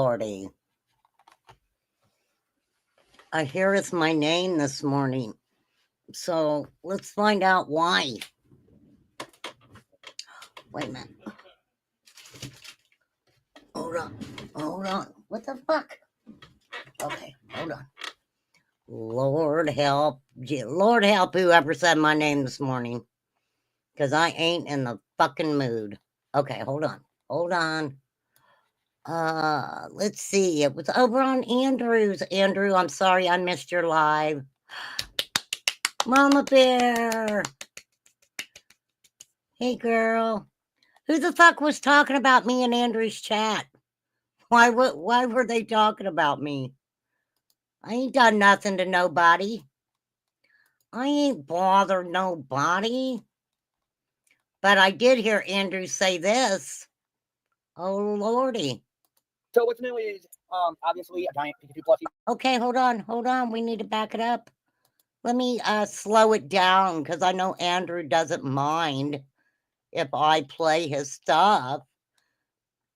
lordy. I hear it's my name this morning. So let's find out why. Wait a minute. Hold on. What the fuck? Okay, hold on. Lord help whoever said my name this morning. Because I ain't in the fucking mood. Okay, hold on. Let's see. It was over on Andrew's. Andrew, I'm sorry I missed your live. Mama Bear. Hey, girl. Who the fuck was talking about me in Andrew's chat? Why were they talking about me? I ain't done nothing to nobody. I ain't bothered nobody. But I did hear Andrew say this. Oh, lordy. So what's new is, obviously, a giant Pikachu plushie. Okay, hold on. We need to back it up. Let me slow it down because I know Andrew doesn't mind if I play his stuff.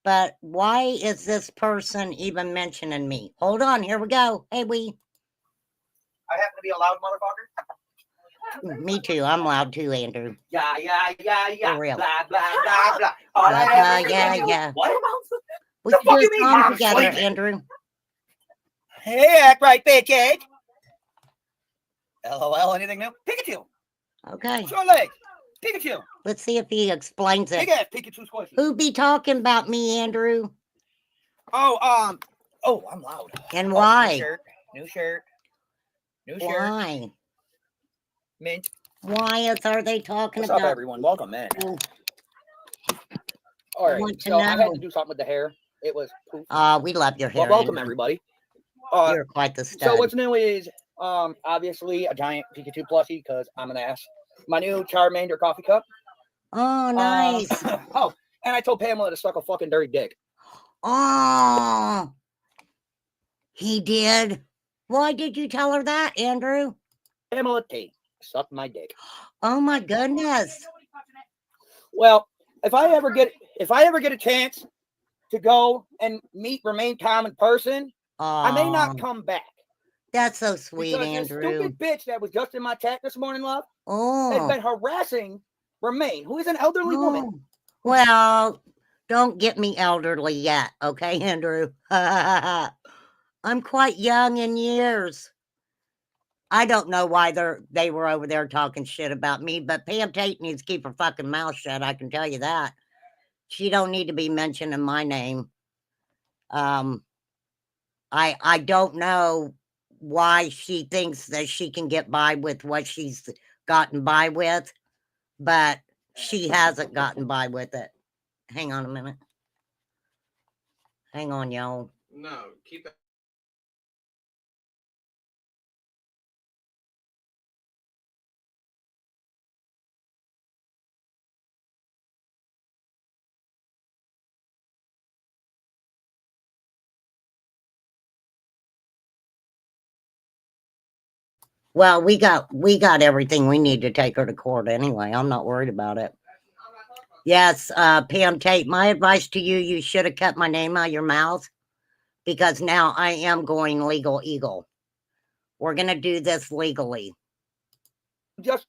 But why is this person even mentioning me? Hold on, here we go. Hey, I happen to be a loud motherfucker. Me too. I'm loud too, Andrew. Yeah. For real. Blah, blah, blah, blah. All Yeah. What? We can do a song together, Andrew. Hey, act right, bitch egg. LOL, anything new? Pikachu. Okay. Short legs. Pikachu. Let's see if he explains it. Big ass Pikachu squishy. Who be talking about me, Andrew? Oh, I'm loud. And why? New shirt. Why? Mint. Why are they talking What's about? What's up, everyone? Welcome in. Ooh. All right, so I had to do something with the hair. It was poof. We love your hair. Well, welcome, everybody. You're quite the stud. So what's new is, obviously a giant Pikachu plushie because I'm an ass. My new Charmander coffee cup. Oh, nice. And I told Pamela to suck a fucking dirty dick. Oh, he did. Why did you tell her that, Andrew? Pamela T, suck my dick. Oh my goodness. Well, if I ever get a chance to go and meet Remain Calm in person, I may not come back. That's so sweet, because Andrew. This stupid bitch that was just in my chat this morning, love, has been harassing Remain, who is an elderly woman. Well, don't get me elderly yet, okay, Andrew? I'm quite young in years. I don't know why they were over there talking shit about me, but Pam Tate needs to keep her fucking mouth shut. I can tell you that. She don't need to be mentioning my name. I don't know why she thinks that she can get by with what she's gotten by with, but she hasn't gotten by with it. Hang on a minute. Hang on, y'all. No, keep that. Well, we got everything we need to take her to court anyway. I'm not worried about it. Yes, Pam Tate, my advice to you, you should have kept my name out of your mouth because now I am going legal eagle. We're going to do this legally. Just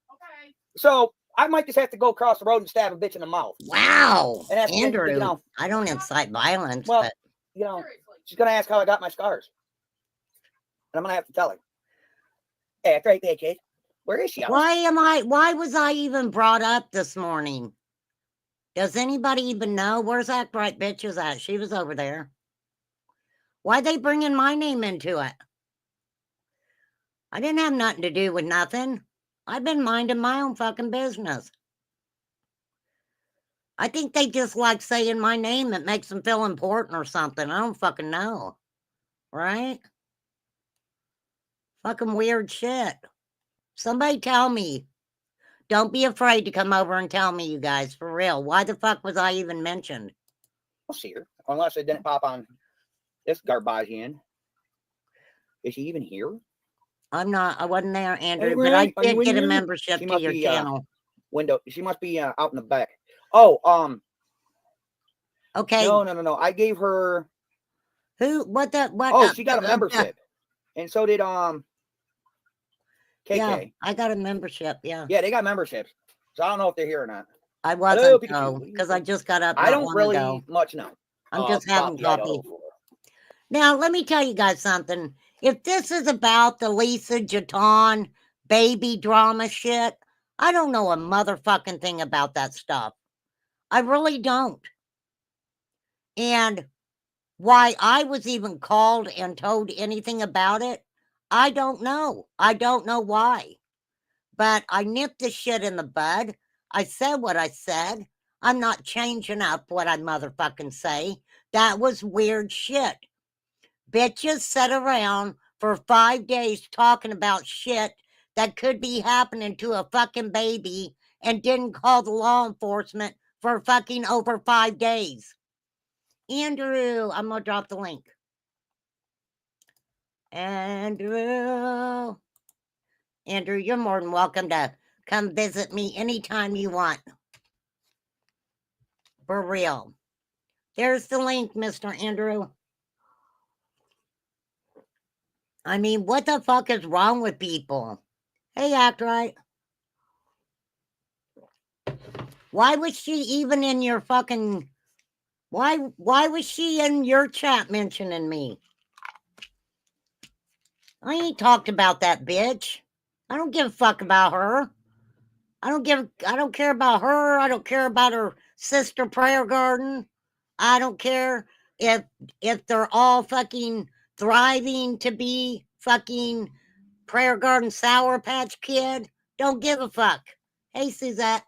okay. So I might just have to go across the road and stab a bitch in the mouth. Wow. Andrew, I don't incite violence. Well, but she's going to ask how I got my scars. And I'm going to have to tell her. Hey, great day, kid. Where is she? Why was I even brought up this morning? Does anybody even know? Where's that bright bitch is at? She was over there. Why they bringing my name into it? I didn't have nothing to do with nothing. I've been minding my own fucking business. I think they just like saying my name. It makes them feel important or something. I don't fucking know. Right? Fucking weird shit. Somebody tell me. Don't be afraid to come over and tell me, you guys, for real. Why the fuck was I even mentioned? I'll see her. Unless it didn't pop on this Garbagian. Is she even here? I wasn't there, Andrew, hey, but I did get a membership to your channel. She must be out in the back. Oh, okay. No. I gave her Who? What the? What? Oh, she got a membership, and so did KK. Yeah, I got a membership. Yeah. Yeah, they got memberships. So I don't know if they're here or not. I wasn't though, because I just got up. I don't long really ago. much know. I'm just having about coffee. Idaho. Now, let me tell you guys something. If this is about the Lisa Jaton baby drama shit, I don't know a motherfucking thing about that stuff. I really don't. And why I was even called and told anything about it, I don't know. I don't know why. But I nipped the shit in the bud. I said what I said. I'm not changing up what I motherfucking say. That was weird shit. Bitches sat around for 5 days talking about shit that could be happening to a fucking baby and didn't call the law enforcement for fucking over 5 days. Andrew, I'm going to drop the link. Andrew, you're more than welcome to come visit me anytime you want. For real. There's the link, Mr. Andrew. I mean, what the fuck is wrong with people? Hey, Act Right. Why was she even in your fucking... Why was she in your chat mentioning me? I ain't talked about that bitch. I don't give a fuck about her. I don't care about her. I don't care about her sister Prayer Garden. I don't care if they're all fucking thriving to be fucking Prayer Garden Sour Patch Kid. Don't give a fuck. Hey, Suzette.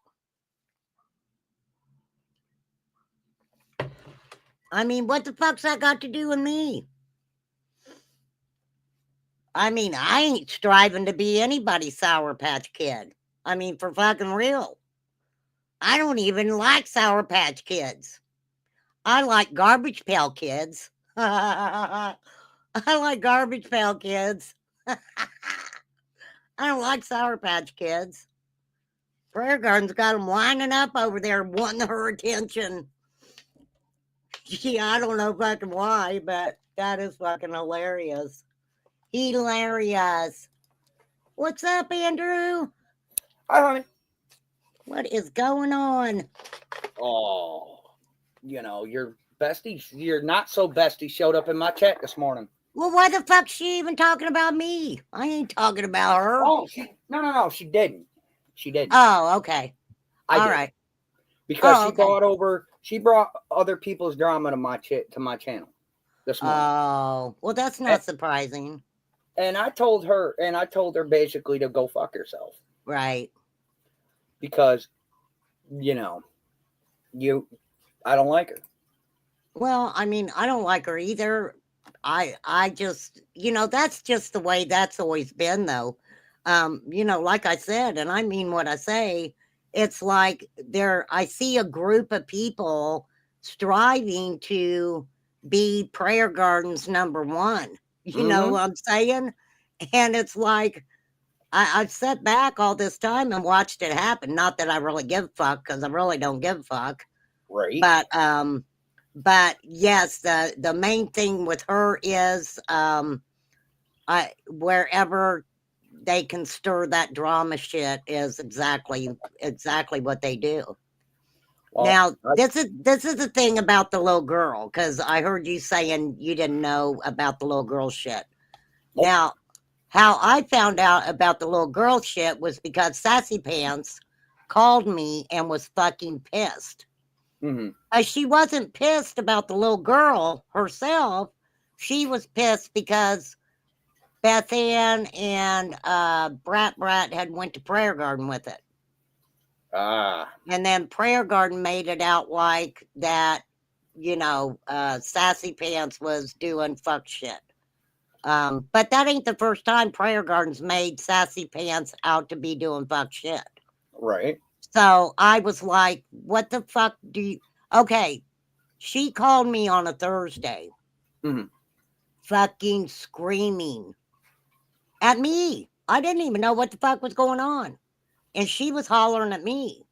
I mean, what the fuck's that got to do with me? I mean, I ain't striving to be anybody's Sour Patch Kid. I mean, for fucking real. I don't even like Sour Patch Kids. I like Garbage Pail Kids. I like Garbage Pail Kids. I don't like Sour Patch Kids. Prayer Garden's got them lining up over there wanting her attention. Yeah, I don't know fucking why, but that is fucking hilarious. Hilarious. What's up, Andrew? Hi, honey. What is going on? Oh, your bestie, your not so bestie showed up in my chat this morning. Well, why the fuck's she even talking about me? I ain't talking about her. Oh, no, she didn't. She didn't. Oh, okay. All right. Because she brought other people's drama to my channel this morning. Oh, well, that's not surprising. And I told her basically to go fuck herself. Right. Because, I don't like her. Well, I mean, I don't like her either. I just, that's just the way that's always been, though. Like I said, and I mean what I say, it's like I see a group of people striving to be Prayer Garden's number one. You know what I'm saying? And it's like, I've sat back all this time and watched it happen. Not that I really give a fuck, because I really don't give a fuck. Right. But yes, the main thing with her is wherever they can stir that drama shit is exactly what they do. Well, now, this is the thing about the little girl, because I heard you saying you didn't know about the little girl shit. Nope. Now, how I found out about the little girl shit was because Sassy Pants called me and was fucking pissed. She wasn't pissed about the little girl herself. She was pissed because Beth Ann and Brat had went to Prayer Garden with it. And then Prayer Garden made it out like that, Sassy Pants was doing fuck shit. But that ain't the first time Prayer Garden's made Sassy Pants out to be doing fuck shit. Right. So I was like, what the fuck do you... Okay, she called me on a Thursday. Fucking screaming at me. I didn't even know what the fuck was going on. And she was hollering at me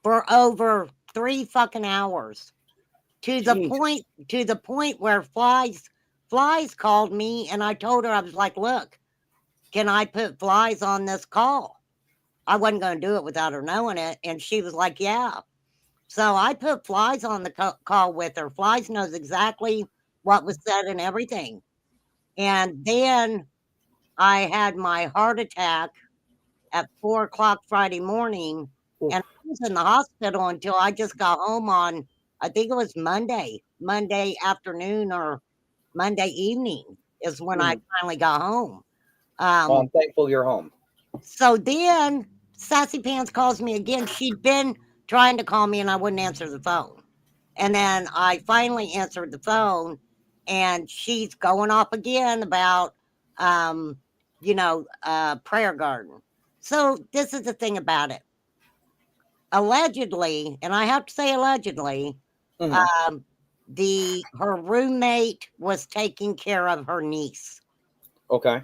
for over 3 fucking hours. To the point where flies Flies called me, and I told her, I was like, look, can I put Flies on this call? I wasn't going to do it without her knowing it. And she was like, yeah. So I put Flies on the call with her. Flies knows exactly what was said and everything. And then I had my heart attack at 4 o'clock Friday morning, Oof. and I was in the hospital until I just got home on, I think it was Monday afternoon or Monday evening is when I finally got home. Well, I'm thankful you're home. So then Sassy Pants calls me again. She'd been trying to call me and I wouldn't answer the phone. And then I finally answered the phone and she's going off again about, prayer garden. So this is the thing about it. Allegedly, and I have to say allegedly, Mhm. her roommate was taking care of her niece. Okay.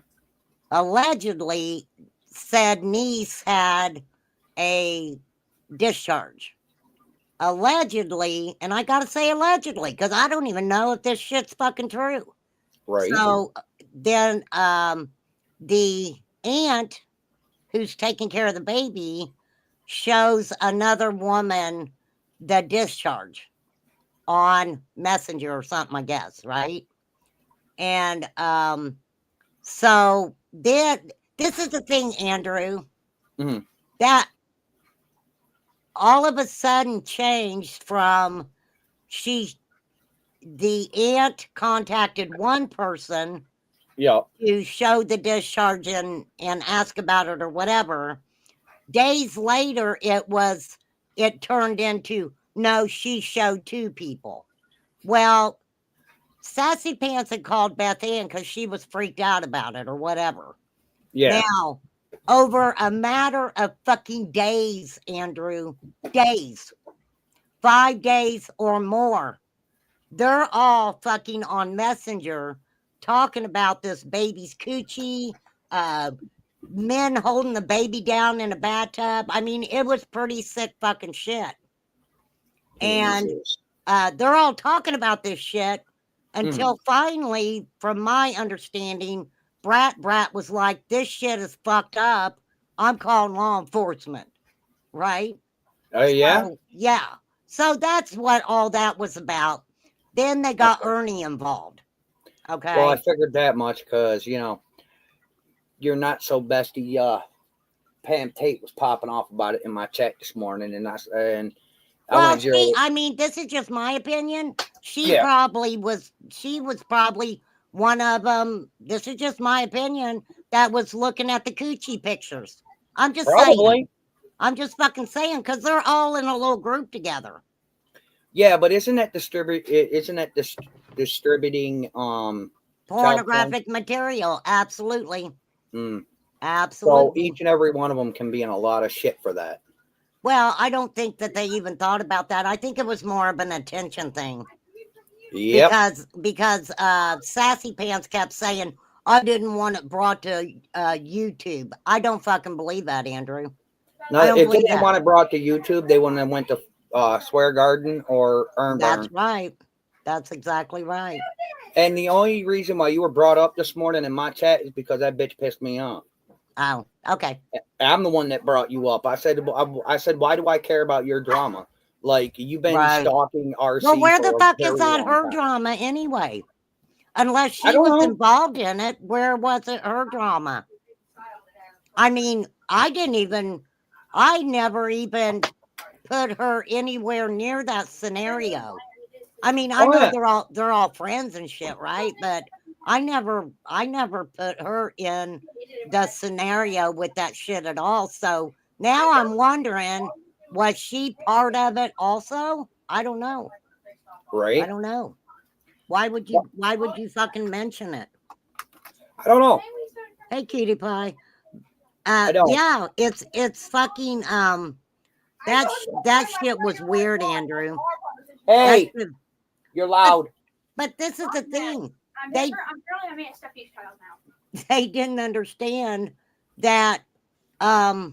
Allegedly, said niece had a discharge. Allegedly, and I gotta say allegedly, because I don't even know if this shit's fucking true. Right. So then the aunt who's taking care of the baby shows another woman the discharge on Messenger or something, I guess, right? And so then this is the thing, Andrew, Mhm. that all of a sudden changed from the aunt contacted one person Yeah. to show the discharge and ask about it or whatever. Days later, it turned into, no, she showed two people. Well, Sassy Pants had called Beth Ann because she was freaked out about it or whatever. Yeah. Now, over a matter of fucking days, Andrew, days, 5 days or more, they're all fucking on Messenger talking about this baby's coochie, men holding the baby down in a bathtub. I mean, it was pretty sick fucking shit. And Jesus. they're all talking about this shit until Mhm. finally, from my understanding, Brat was like, this shit is fucked up. I'm calling law enforcement. Right? Yeah. So, yeah. So that's what all that was about. Then they got Ernie involved. Well, Okay. I figured that much because you're not so bestie. Pam Tate was popping off about it in my chat this morning, and I Well, went zero. this is just my opinion. She Yeah. was probably one of them. This is just my opinion that was looking at the coochie pictures. I'm just saying. Probably. I'm just fucking saying because they're all in a little group together. Yeah, but isn't that distributing child porn? Pornographic material. Absolutely. Mm. So Absolutely. each and every one of them can be in a lot of shit for that. Well, I don't think that they even thought about that. I think it was more of an attention thing. Yep. Because Sassy Pants kept saying, I didn't want it brought to YouTube. I don't fucking believe that, Andrew. Now, I don't if they believe didn't that. want it brought to YouTube, they wouldn't have went to Swear Garden or That's Earnburn. right. That's exactly right. And the only reason why you were brought up this morning in my chat is because that bitch pissed me off. Oh, okay. I'm the one that brought you up. I said, why do I care about your drama? Like, you've been Right. stalking RC Well, where the for a fuck is very that long her time. drama anyway? Unless I she don't was know. involved in it, where was it her drama? I mean, I never even put her anywhere near that scenario. I mean, I Oh know yeah, they're all friends and shit, right? But I never put her in the scenario with that shit at all. So now I'm wondering, was she part of it also? I don't know. I right. don't know. Why would you fucking mention it? I don't know. Hey, cutie pie. I don't. Yeah, it's fucking that shit was weird, Andrew. That Hey, shit, you're but loud. this is the thing. I'm They currently a Steffi's child now. they didn't understand that has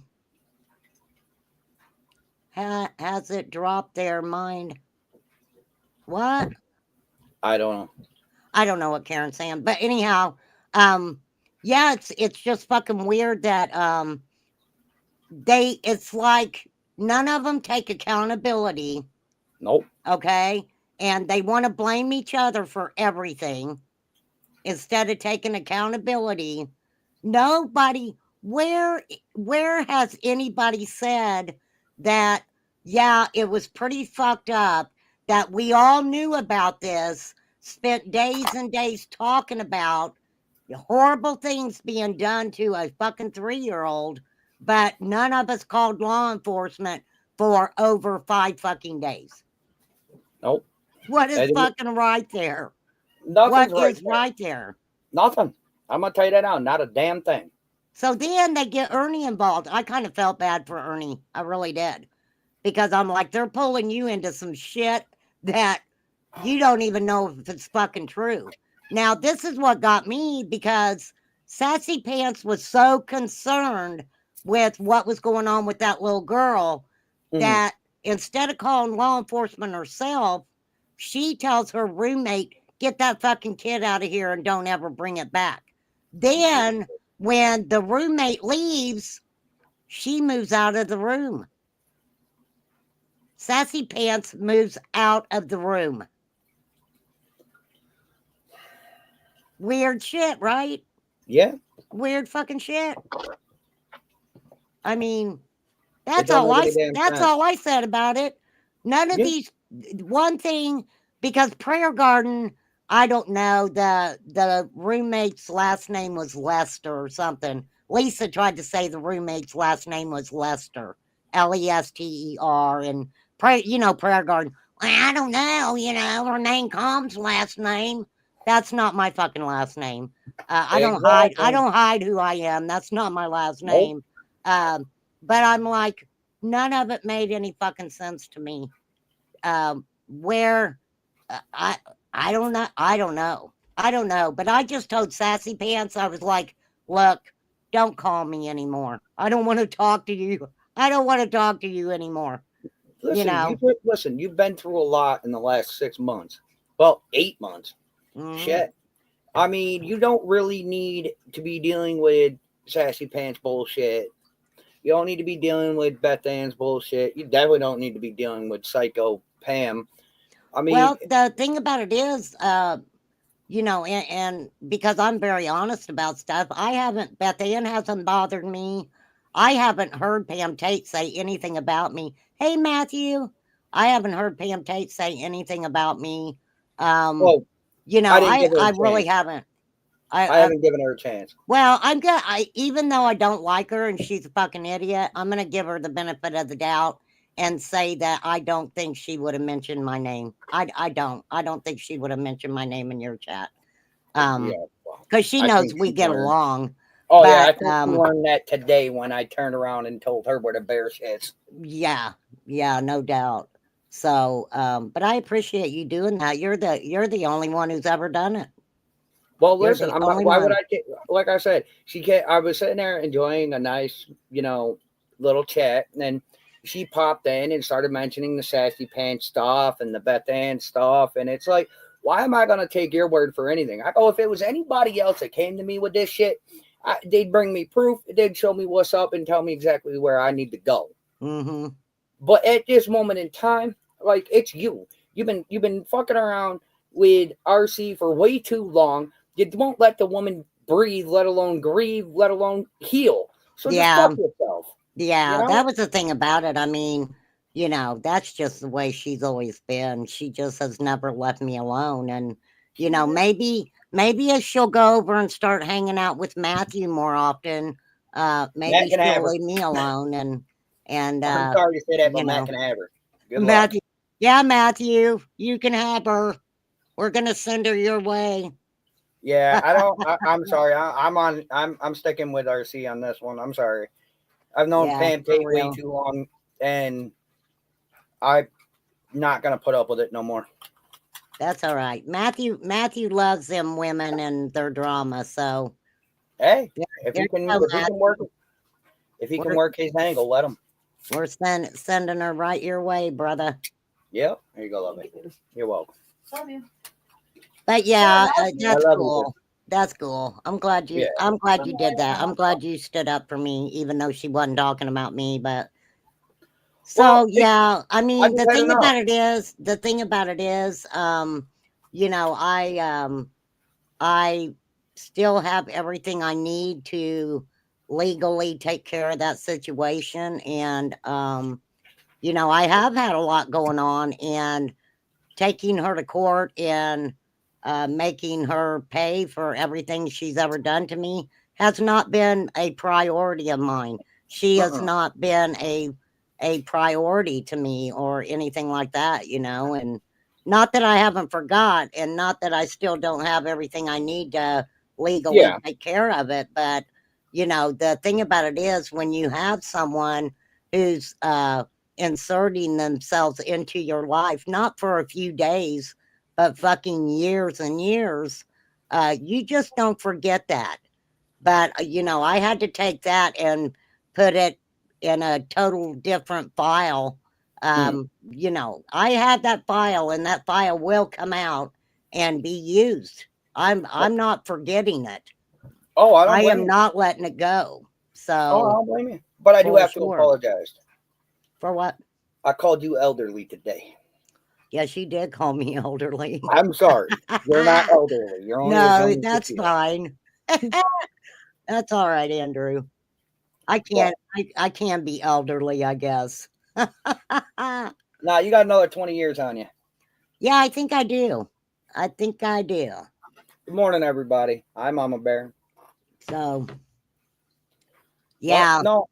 it dropped their mind? What? I don't know. I don't know what Karen's saying, but anyhow, um, yeah, it's just fucking weird that it's like none of them take accountability, Nope. okay, and they want to blame each other for everything instead of taking accountability. Nobody, where has anybody said that, yeah, it was pretty fucked up, that we all knew about this, spent days and days talking about the horrible things being done to a fucking 3-year-old, but none of us called law enforcement for over 5 fucking days? Nope. What is And fucking right there? nothing's What right is there. right there? Nothing. I'm gonna tell you that now. Not a damn thing. So then they get Ernie involved. I kind of felt bad for Ernie. I really did. Because I'm like, they're pulling you into some shit that you don't even know if it's fucking true. Now, this is what got me, because Sassy Pants was so concerned with what was going on with that little girl that instead of calling law enforcement herself, she tells her roommate, get that fucking kid out of here and don't ever bring it back. Then, when the roommate leaves, she moves out of the room. Sassy Pants moves out of the room. Weird shit, right? Yeah. Weird fucking shit. I mean, It don't make any damn that's sense. all I said about it. None of Yeah. these, one thing, because Prayer Garden, I don't know, the roommate's last name was Lester or something. Lisa tried to say the roommate's last name was Lester, Lester, and Prayer Garden. Well, I don't know, her name comes last name. That's not my fucking last name. I don't hide. I Exactly. don't hide who I am. That's not my last Nope. name. But I'm like, none of it made any fucking sense to me. Where I don't know. I don't know. I don't know. But I just told Sassy Pants, I was like, look, don't call me anymore. I don't want to talk to you. I don't want to talk to you anymore. Listen, listen. You've been through a lot in the last 6 months. Well, 8 months. Mhm. Shit. I mean, you don't really need to be dealing with Sassy Pants bullshit. You don't need to be dealing with Beth Ann's bullshit. You definitely don't need to be dealing with Psycho Pam. I mean, Well, the thing about it is, and because I'm very honest about stuff, Beth Ann hasn't bothered me. I haven't heard Pam Tate say anything about me. Hey, Matthew, I haven't heard Pam Tate say anything about me. well, I didn't give her a I chance. really haven't. I haven't given her a chance. Well, I'm good. Even though I don't like her and she's a fucking idiot, I'm gonna give her the benefit of the doubt and say that I don't think she would have mentioned my name. I don't. I don't think she would have mentioned my name in your chat. Yeah, Because she I knows think we she get learned. along. Oh yeah, I But think she learned that today when I turned around and told her where the bear shits. yeah, no doubt. So, but I appreciate you doing that. You're the only one who's ever done it. Well, You're listen, the I'm not. only Why would one. I get? Like I said, I was sitting there enjoying a nice, little chat, and then she popped in and started mentioning the Sassy Pants stuff and the Beth Ann stuff, and it's like, why am I gonna take your word for anything? I go, if it was anybody else that came to me with this shit, they'd bring me proof, they'd show me what's up, and tell me exactly where I need to go. Mm-hmm. But at this moment in time, like, it's you. You've been fucking around with RC for way too long. You won't let the woman breathe, let alone grieve, let alone heal. So just fuck yourself. Yeah, that was the thing about it. I mean, that's just the way she's always been. She just has never left me alone. And, maybe as she'll go over and start hanging out with Matthew more often, maybe she'll leave me alone and I'm sorry to say that, but Matt can have her. Good luck. Matthew. Yeah, Matthew, you can have her. We're gonna send her your way. Yeah, I'm sorry. I'm sticking with RC on this one. I'm sorry. I've known Pam Tate way too long, and I'm not gonna put up with it no more. That's all right. Matthew loves them women and their drama. So hey, if he can work his angle, let him. We're sending her right your way, brother. Yep. Here you go, love me. You're welcome. Love you. But yeah, that's I that's love you. cool. That's cool. I'm glad you. Yeah. I'm glad you did that. I'm glad you stood up for me, even though she wasn't talking about me. But so Well, yeah, I I mean, just let her know. the thing about it is, you know, I still have everything I need to legally take care of that situation, and you know, I have had a lot going on, and taking her to court and making her pay for everything she's ever done to me has not been a priority of mine. She has not been a priority to me or anything like that, you know, and not that I haven't forgot, and not that I still don't have everything I need to legally Yeah. take care of it, but you know, the thing about it is when you have someone who's inserting themselves into your life, not for a few days, but fucking years and years, you just don't forget that. But, you know, I had to take that and put it in a total different file. You know, I have that file, and that file will come out and be used. I'm not forgetting it. Oh, I don't I blame am you. not letting it go. Oh, I So don't blame you. But I do for have to sure. apologize. For what? I called you elderly today. Yes, you did call me elderly. I'm sorry. You're not elderly. You're only as No, young as that's you feel. fine. That's all right, Andrew. I But can I can be elderly, I guess. nah, you got another 20 years on you. Yeah, I think I do. I think I do. Good morning, everybody. I'm Mama Bear. So, Well, yeah. no,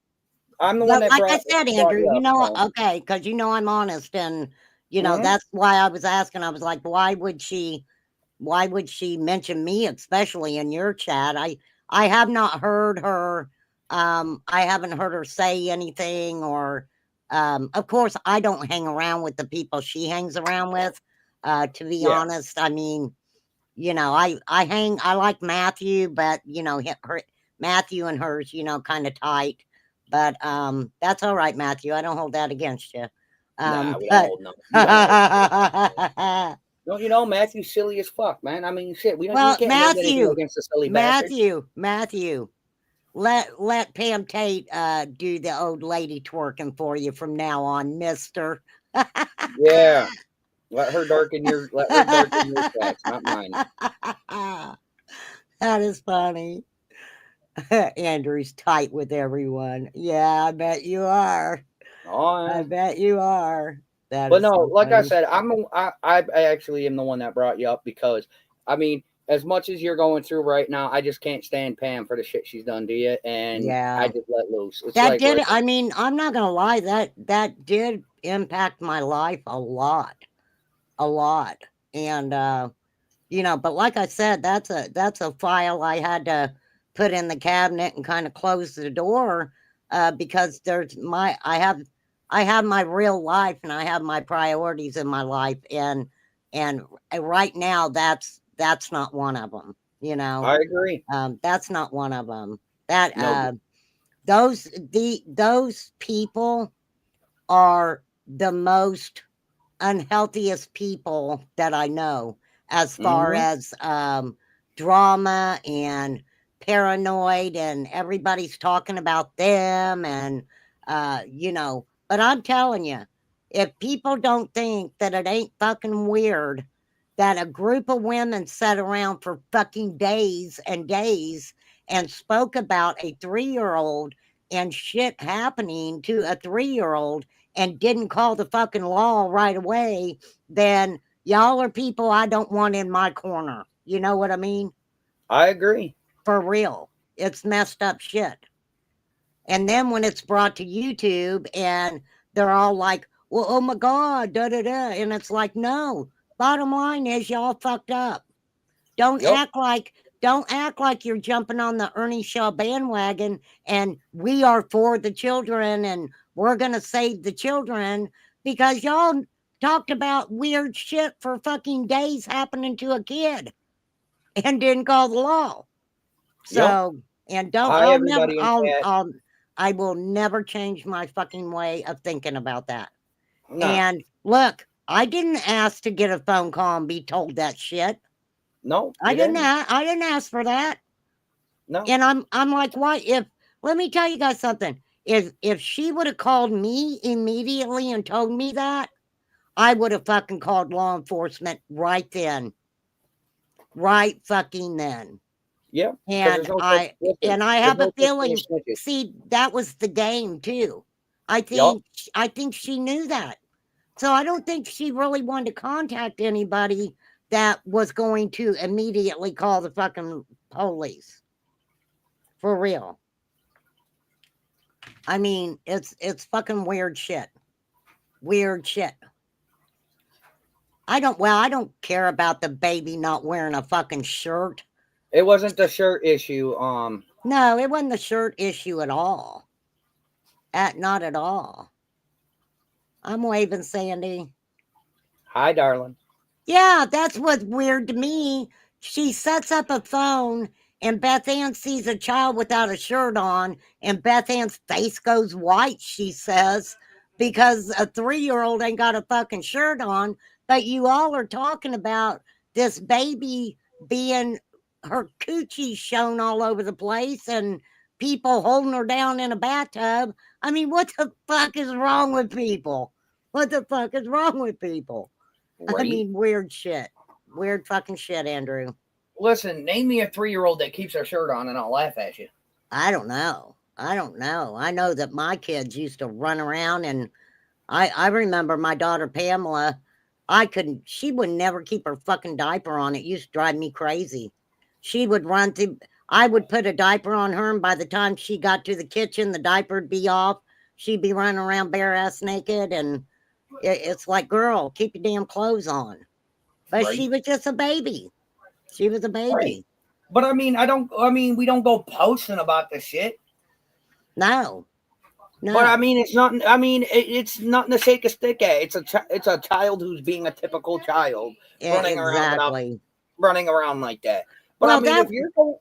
I'm the one But that like I brought said, brought Andrew, you you up. know, So. okay, because you know I'm honest, and you know Mhm. that's why I was asking. I was like, why would she mention me, especially in your chat? I have not heard her. I haven't heard her say anything, or of course, I don't hang around with the people she hangs around with. To be Yeah. honest, I mean, you know, I like Matthew, but you know, her Matthew and hers, you know, kind of tight. But that's all right, Matthew. I don't hold that against you. Nah, we don't But hold nothing. You don't hold. Don't you know Matthew's silly as fuck, man? I mean, shit. We well, can't hold anything against the silly bastard. Matthew, let Pam Tate do the old lady twerking for you from now on, Mister. Yeah. Let her darken your tracks, not mine. That is funny. Andrew's tight with everyone. Yeah, I bet you are. Oh, I yeah. bet you are. That But is no, so like I funny. said, I actually am the one that brought you up because I mean, as much as you're going through right now, I just can't stand Pam for the shit she's done to you, and I Yeah. just let loose. It's That like, did, listen, I mean, I'm not gonna lie, that did impact my life a lot. A lot. And you know, but like I said, that's a file I had to put in the cabinet and kind of close the door, because there's my I have my real life, and I have my priorities in my life, and right now that's not one of them, you know. I agree. That's not one of them. That No, those people are the most unhealthiest people that I know, as far hmm as drama and paranoid, and everybody's talking about them, and you know, but I'm telling you, if people don't think that it ain't fucking weird that a group of women sat around for fucking days and days and spoke about a 3-year-old and shit happening to a 3-year-old and didn't call the fucking law right away, then y'all are people I don't want in my corner. You know what I mean? I agree. For real. It's messed up shit. And then when it's brought to YouTube and they're all like, well, oh my God, da da da. And it's like, no, bottom line is y'all fucked up. Don't Yep. act like you're jumping on the Ernie Shaw bandwagon and we are for the children and we're gonna save the children, because y'all talked about weird shit for fucking days happening to a kid and didn't call the law. Yep. So, and don't Hi, everybody in chat. I will never change my fucking way of thinking about that. Nah. And look, I didn't ask to get a phone call and be told that shit. No, I you didn't. didn't. I didn't ask for that. No. And I'm like, why? If let me tell you guys something. If she would have called me immediately and told me that, I would have fucking called law enforcement right then, right fucking then. Yeah, because And there's no such listen. I There's have a no such thing feeling. as snitches. See, that was the game too. Yup. I think she knew that. So I don't think she really wanted to contact anybody that was going to immediately call the fucking police. For real. I mean, it's fucking weird shit. Weird shit. I don't care about the baby not wearing a fucking shirt. It wasn't the shirt issue. No, it wasn't the shirt issue at all. Not at all. I'm waving, Sandy. Hi, darling. Yeah, that's what's weird to me. She sets up a phone and Beth Ann sees a child without a shirt on, and Beth Ann's face goes white, she says, because a 3-year-old ain't got a fucking shirt on. But you all are talking about this baby being her coochie shown all over the place and people holding her down in a bathtub. I mean, what the fuck is wrong with people? What the fuck is wrong with people? I Right. mean, weird shit. Weird fucking shit, Andrew. Listen, name me a 3-year-old that keeps her shirt on, and I'll laugh at you. I don't know. I don't know. I know that my kids used to run around, and I remember my daughter Pamela. She would never keep her fucking diaper on. It used to drive me crazy. She would run through, I would put a diaper on her, and by the time she got to the kitchen, the diaper would be off. She'd be running around bare ass naked, and it's like, girl, keep your damn clothes on. But Right. she was just a baby. She was a baby. Right. But I mean, we don't go posting about this shit. No. No. But I mean, it's not. I mean, it's nothing to shake a stick at. It's a child who's being a typical child, running exactly. around like that. But Well, I mean, if you're go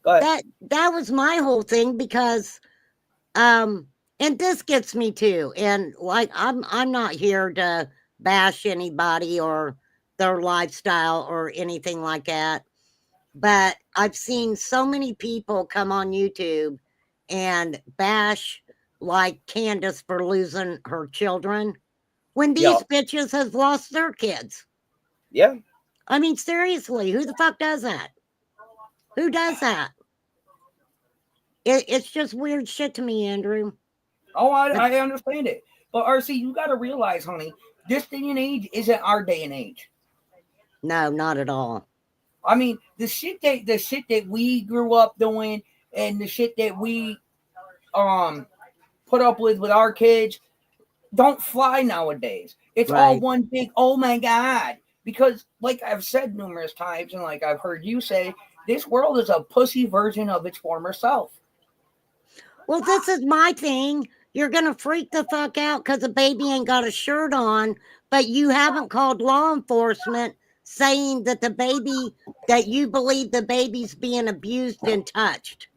ahead. that was my whole thing, because and this gets me too. And like, I'm not here to bash anybody or their lifestyle or anything like that. But I've seen so many people come on YouTube and bash like Candace for losing her children when these bitches have lost their kids. Yeah. I mean, seriously, who the fuck does that? Who does that? It's just weird shit to me, Andrew. Oh, I understand it. But RC, you got to realize, honey, this day and age isn't our day and age. No, not at all. I mean, the shit that we grew up doing, and the shit that we put up with our kids, don't fly nowadays. It's all one big oh my god. Because like I've said numerous times, and like I've heard you say, this world is a pussy version of its former self. Well, this is my thing. You're gonna freak the fuck out because the baby ain't got a shirt on, but you haven't called law enforcement saying that that you believe the baby's being abused and touched.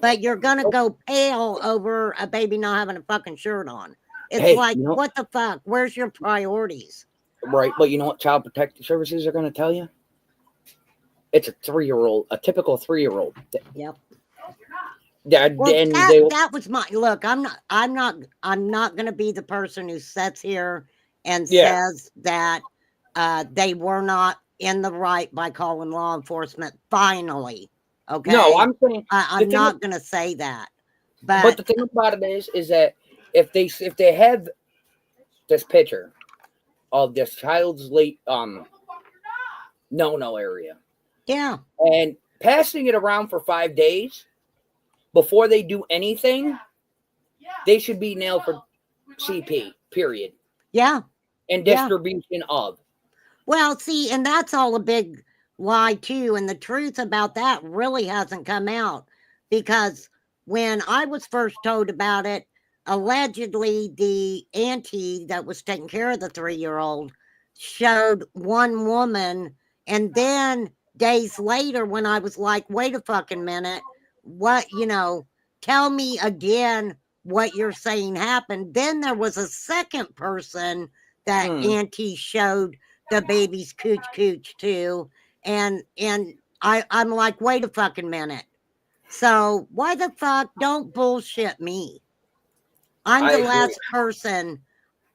But you're gonna go pale over a baby not having a fucking shirt on. It's like, what the fuck? Where's your priorities? Right, but you know what Child Protective Services are going to tell you? It's a 3-year-old, a typical 3-year-old. Yep. Well, that was my look. I'm not going to be the person who sits here and says that they were not in the right by calling law enforcement. Finally, okay. No, I'm saying I'm not going to say that. But the thing about it is that if they have this picture of this child's late no area, and passing it around for 5 days before they do anything, they should be nailed for CP. Period. Yeah. And distribution of. Well, see, and that's all a big lie too, and the truth about that really hasn't come out, because when I was first told about it, allegedly the auntie that was taking care of the 3-year-old showed one woman, and then days later when I was like, wait a fucking minute, what, tell me again what you're saying happened, then there was a second person that auntie showed the baby's cooch to, And I'm like, wait a fucking minute. So why the fuck don't bullshit me? I'm I the agree. last person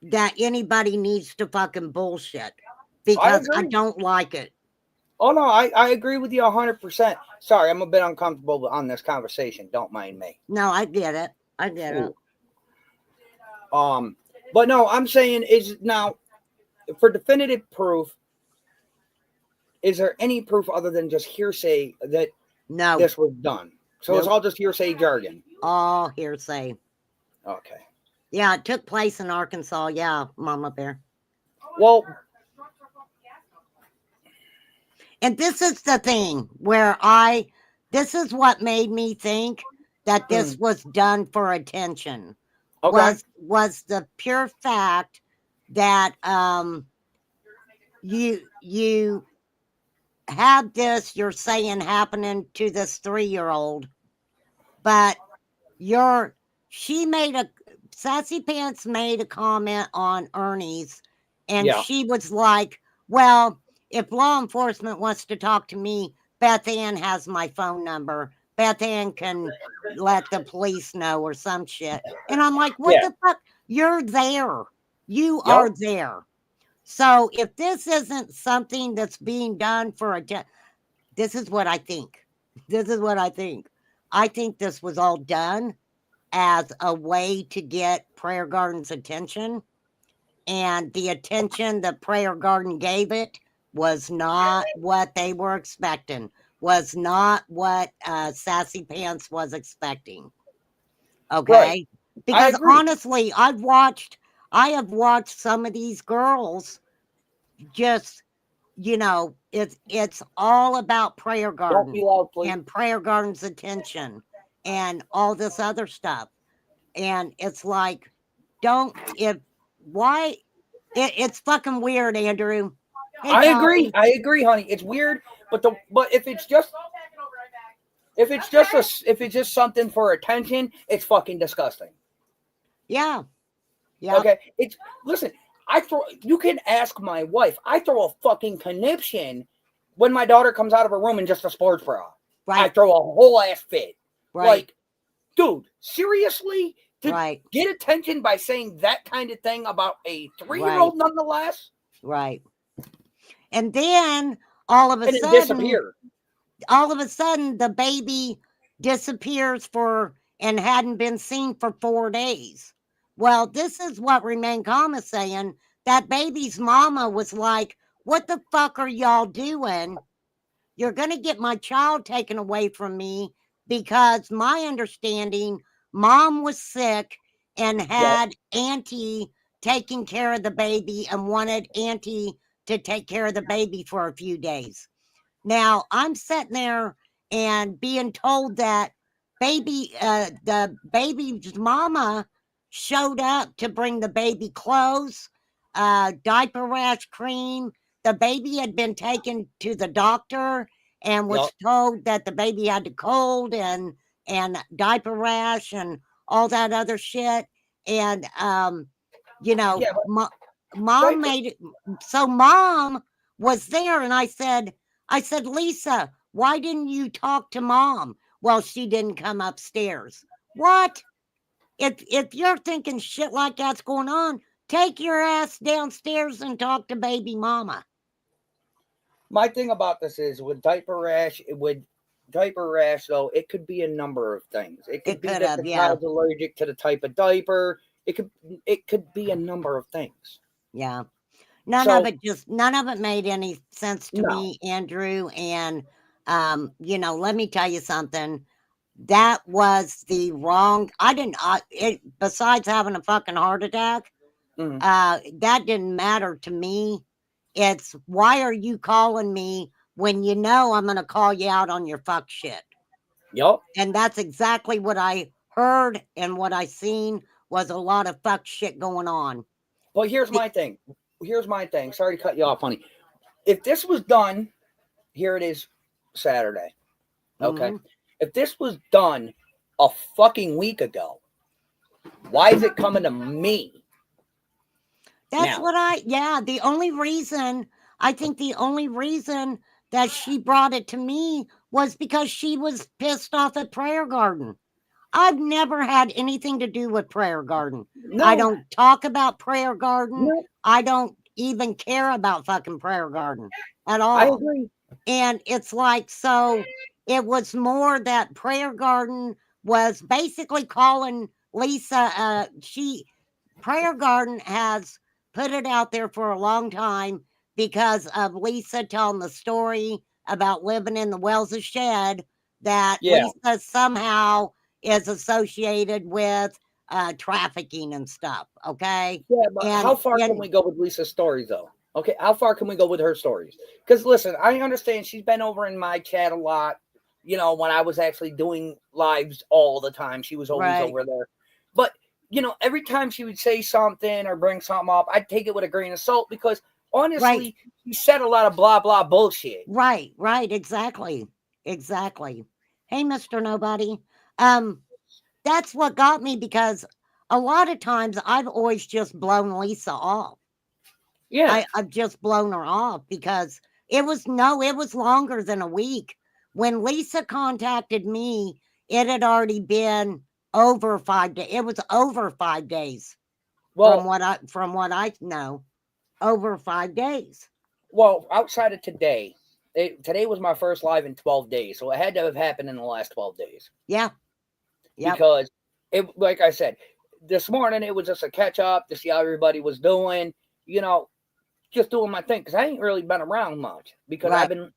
that anybody needs to fucking bullshit I because I agree. don't like it. Oh no, I agree with you 100%. Sorry, I'm a bit uncomfortable on this conversation. Don't mind me. No, I get it. I get it. Ooh. But no, I'm saying is now for definitive proof. Is there any proof other than just hearsay that No, this was done? So it's nope. all just hearsay jargon. All hearsay. Okay. Yeah, it took place in Arkansas. Yeah, Mama Bear. Well, And this is the thing where this is what made me think that this was done for attention. okay. Was the pure fact that you have this, you're saying, happening to this 3-year-old, but Sassy Pants made a comment on Ernie's, and Yeah. she was like, well, if law enforcement wants to talk to me, Beth Ann has my phone number. Beth Ann can let the police know or some shit. And I'm like, what Yeah. the fuck? You're there. You Yep. are there. So if this isn't something that's being done for this is what I think. This is what I think. I think this was all done as a way to get Prayer Garden's attention. And the attention that Prayer Garden gave it was not what they were expecting, was not what Sassy Pants was expecting. Okay? Right. I Because agree. honestly, I have watched some of these girls just, it's all about Prayer Don't Garden be loud, please. and Prayer Garden's attention and all this other stuff. And it's like, it's fucking weird, Andrew. Hey, I agree. Poppy. I agree, honey. It's weird, but if it's just something for attention, it's fucking disgusting. Yeah. Yeah. Okay. Listen. You can ask my wife. I throw a fucking conniption when my daughter comes out of her room in just a sports bra. I Right. throw a whole ass fit. Right. Like, dude, seriously? To Right. get attention by saying that kind of thing about a 3-year-old, Right. nonetheless? Right. And then all of a And it sudden, disappeared. the baby disappears and hadn't been seen for 4 days. Well, this is what Remain Calm is saying. That baby's mama was like, what the fuck are y'all doing? You're going to get my child taken away from me, because my understanding, mom was sick and had Auntie taking care of the baby and wanted Auntie to take care of the baby for a few days. Now I'm sitting there and being told that the baby's mama showed up to bring the baby clothes, diaper rash cream. The baby had been taken to the doctor and was told that the baby had the cold and diaper rash and all that other shit. And mom made it. So mom was there, and I said, Lisa, why didn't you talk to mom? Well, she didn't come upstairs. What? If you're thinking shit like that's going on, take your ass downstairs and talk to baby mama. My thing about this is with diaper rash, though, it could be a number of things. It could be that the child's allergic to the type of diaper. It could be a number of things. Yeah. None of it made any sense to me, Andrew. And let me tell you something. That was the wrong. Besides having a fucking heart attack, that didn't matter to me. It's, why are you calling me when you know I'm going to call you out on your fuck shit? Yup. And that's exactly what I heard, and what I seen was a lot of fuck shit going on. But here's my thing. Sorry to cut you off, honey. If this was done, here it is, Saturday. Okay. Mm-hmm. If this was done a fucking week ago, why is it coming to me? That's now. The only reason that she brought it to me was because she was pissed off at Prayer Garden. I've never had anything to do with Prayer Garden. I No, don't talk about Prayer Garden. no, I don't even care about fucking Prayer Garden at I all. agree. And it's like, so it was more that Prayer Garden was basically calling Lisa. Prayer Garden has put it out there for a long time because of Lisa telling the story about living in the Wells shed, that Yeah, Lisa somehow is associated with trafficking and stuff. Okay. yeah, but how far can we go with Lisa's stories, though? Okay, how far can we go with her stories? Because listen, I understand she's been over in my chat a lot. You know, when I was actually doing lives all the time, she was always Right. over there. But you know, every time she would say something or bring something up, I'd take it with a grain of salt because honestly, she said a lot of blah blah bullshit. Right. Exactly. Hey, Mr. Nobody. That's what got me, because a lot of times I've always just blown Lisa off. Yeah. I've just blown her off because it was longer than a week. When Lisa contacted me, it had already been over 5 days. It was over 5 days from Well, what I know. Over 5 days. well, outside of today, today was my first live in 12 days, so it had to have happened in the last 12 days. Yeah. Yep. Because it, like I said, this morning it was just a catch up to see how everybody was doing. You know, just doing my thing because I ain't really been around much because Right. I've been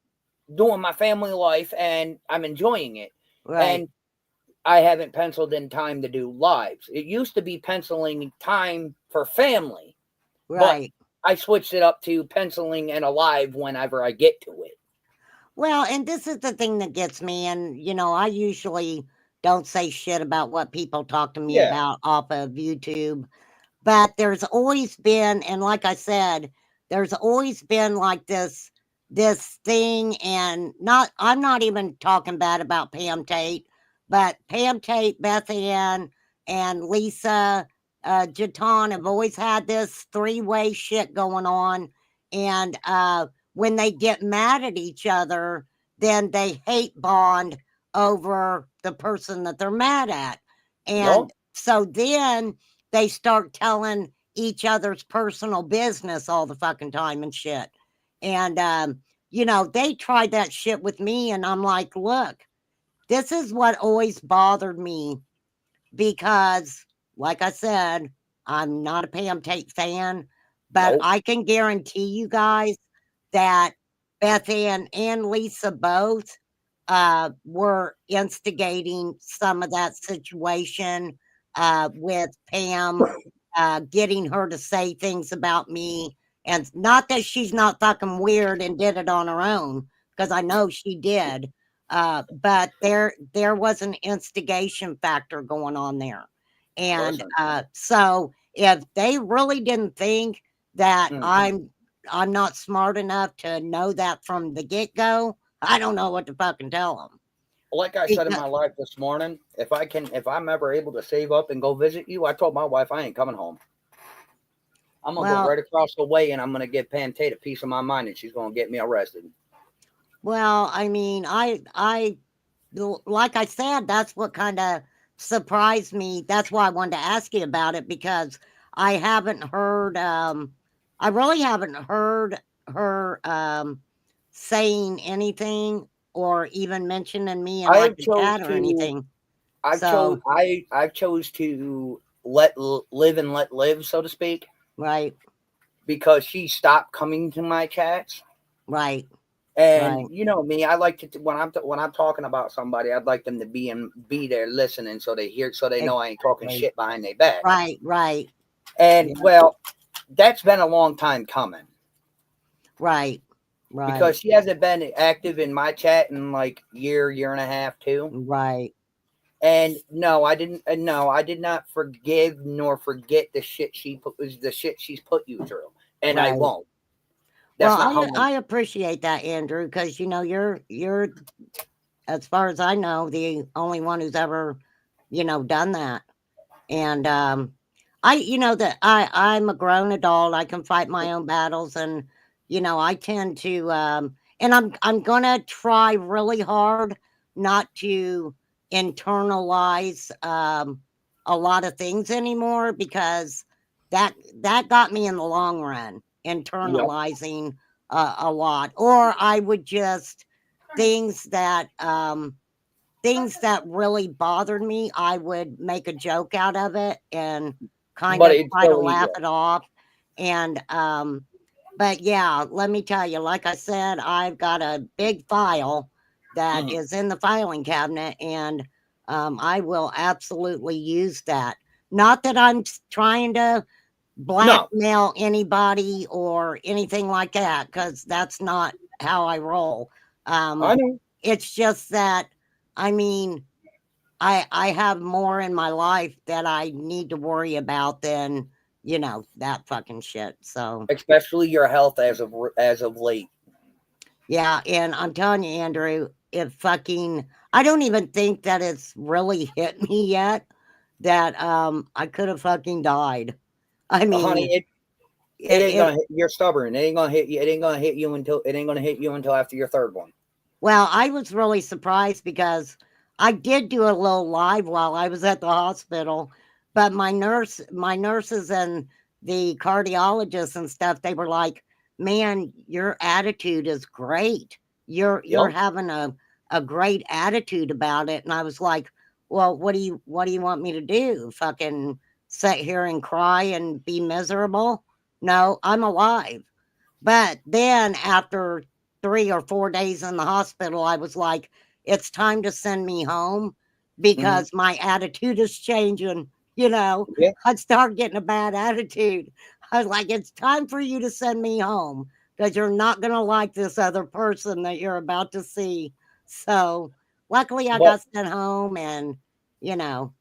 doing my family life and I'm enjoying it. Right. And I haven't penciled in time to do lives. It used to be penciling time for family, but Right. I switched it up to penciling in a live whenever I get to it. Well, and this is the thing that gets me, and I usually don't say shit about what people talk to me Yeah. about off of YouTube. But there's always been, and like I said, there's always been like this thing, and I'm not even talking bad about Pam Tate, but Pam Tate, Beth Ann, and Lisa Jatan have always had this three-way shit going on. And when they get mad at each other, then they hate bond over the person that they're mad at. And Well, so then they start telling each other's personal business all the fucking time and shit. And, they tried that shit with me. And I'm like, look, this is what always bothered me because, like I said, I'm not a Pam Tate fan, but nope. I can guarantee you guys that Beth Ann and Lisa both were instigating some of that situation with Pam, getting her to say things about me. And not that she's not fucking weird and did it on her own, because I know she did. But there was an instigation factor going on there. And Listen. so if they really didn't think that Mm-hmm. I'm not smart enough to know that from the get-go, I don't know what to fucking tell them. Like I said in my live this morning, if I'm ever able to save up and go visit you, I told my wife I ain't coming home. I'm gonna go Well, right across the way and I'm gonna give Pam Tate a piece of my mind and she's gonna get me arrested. well, I mean, like I said, that's what kind of surprised me. That's why I wanted to ask you about it, because I haven't heard, I really haven't heard her saying anything or even mentioning me in I like have a chose chat or to anything. I've chose So, I chose to live and let live, so to speak, right, because she stopped coming to my chats. right, And right. you know me, I like to when I'm talking about somebody, I'd like them to be there listening, so they know I ain't talking Exactly. shit behind their back. Right. And Yeah, well, that's been a long time coming right, because right, she hasn't been active in my chat in like year and a half too. right. And no, I didn't. No, I did not forgive nor forget the shit she's put you through, and I Right. won't. Well, That's not how. I appreciate that, Andrew, because you're, as far as I know, the only one who's ever, done that. And that I'm a grown adult. I can fight my own battles, and I tend to and I'm gonna try really hard not to internalize a lot of things anymore, because that got me in the long run, internalizing a lot. Or I would just things that really bothered me, I would make a joke out of it and kind But of it's try to still laugh ego. it off. And but yeah, let me tell you, like I said, I've got a big file that Mhm. is in the filing cabinet, and I will absolutely use that. Not that I'm trying to No, blackmail anybody or anything like that, because that's not how I roll. I know. It's just that, I mean, I have more in my life that I need to worry about than, that fucking shit. So, Especially your health as of late. yeah, and I'm telling you, Andrew, I don't even think that it's really hit me yet that I could have fucking died. I Honey, mean, it ain't it gonna hit. You're stubborn. It ain't gonna hit you. It ain't gonna hit you until after your third one. Well, I was really surprised because I did do a little live while I was at the hospital, but my nurses and the cardiologists and stuff, they were like, "Man, your attitude is great. You're Yep. having a great attitude about it." And I was like, "Well, what do you want me to do? Fucking sit here and cry and be miserable? No, I'm alive." But then after 3 or 4 days in the hospital, I was like, "It's time to send me home Hmm. because my attitude is changing," you know? Yeah. I'd start getting a bad attitude. I was like, "It's time for you to send me home because 'cause you're not gonna like this other person that you're about to see." So, luckily, I But got sent home and, you know,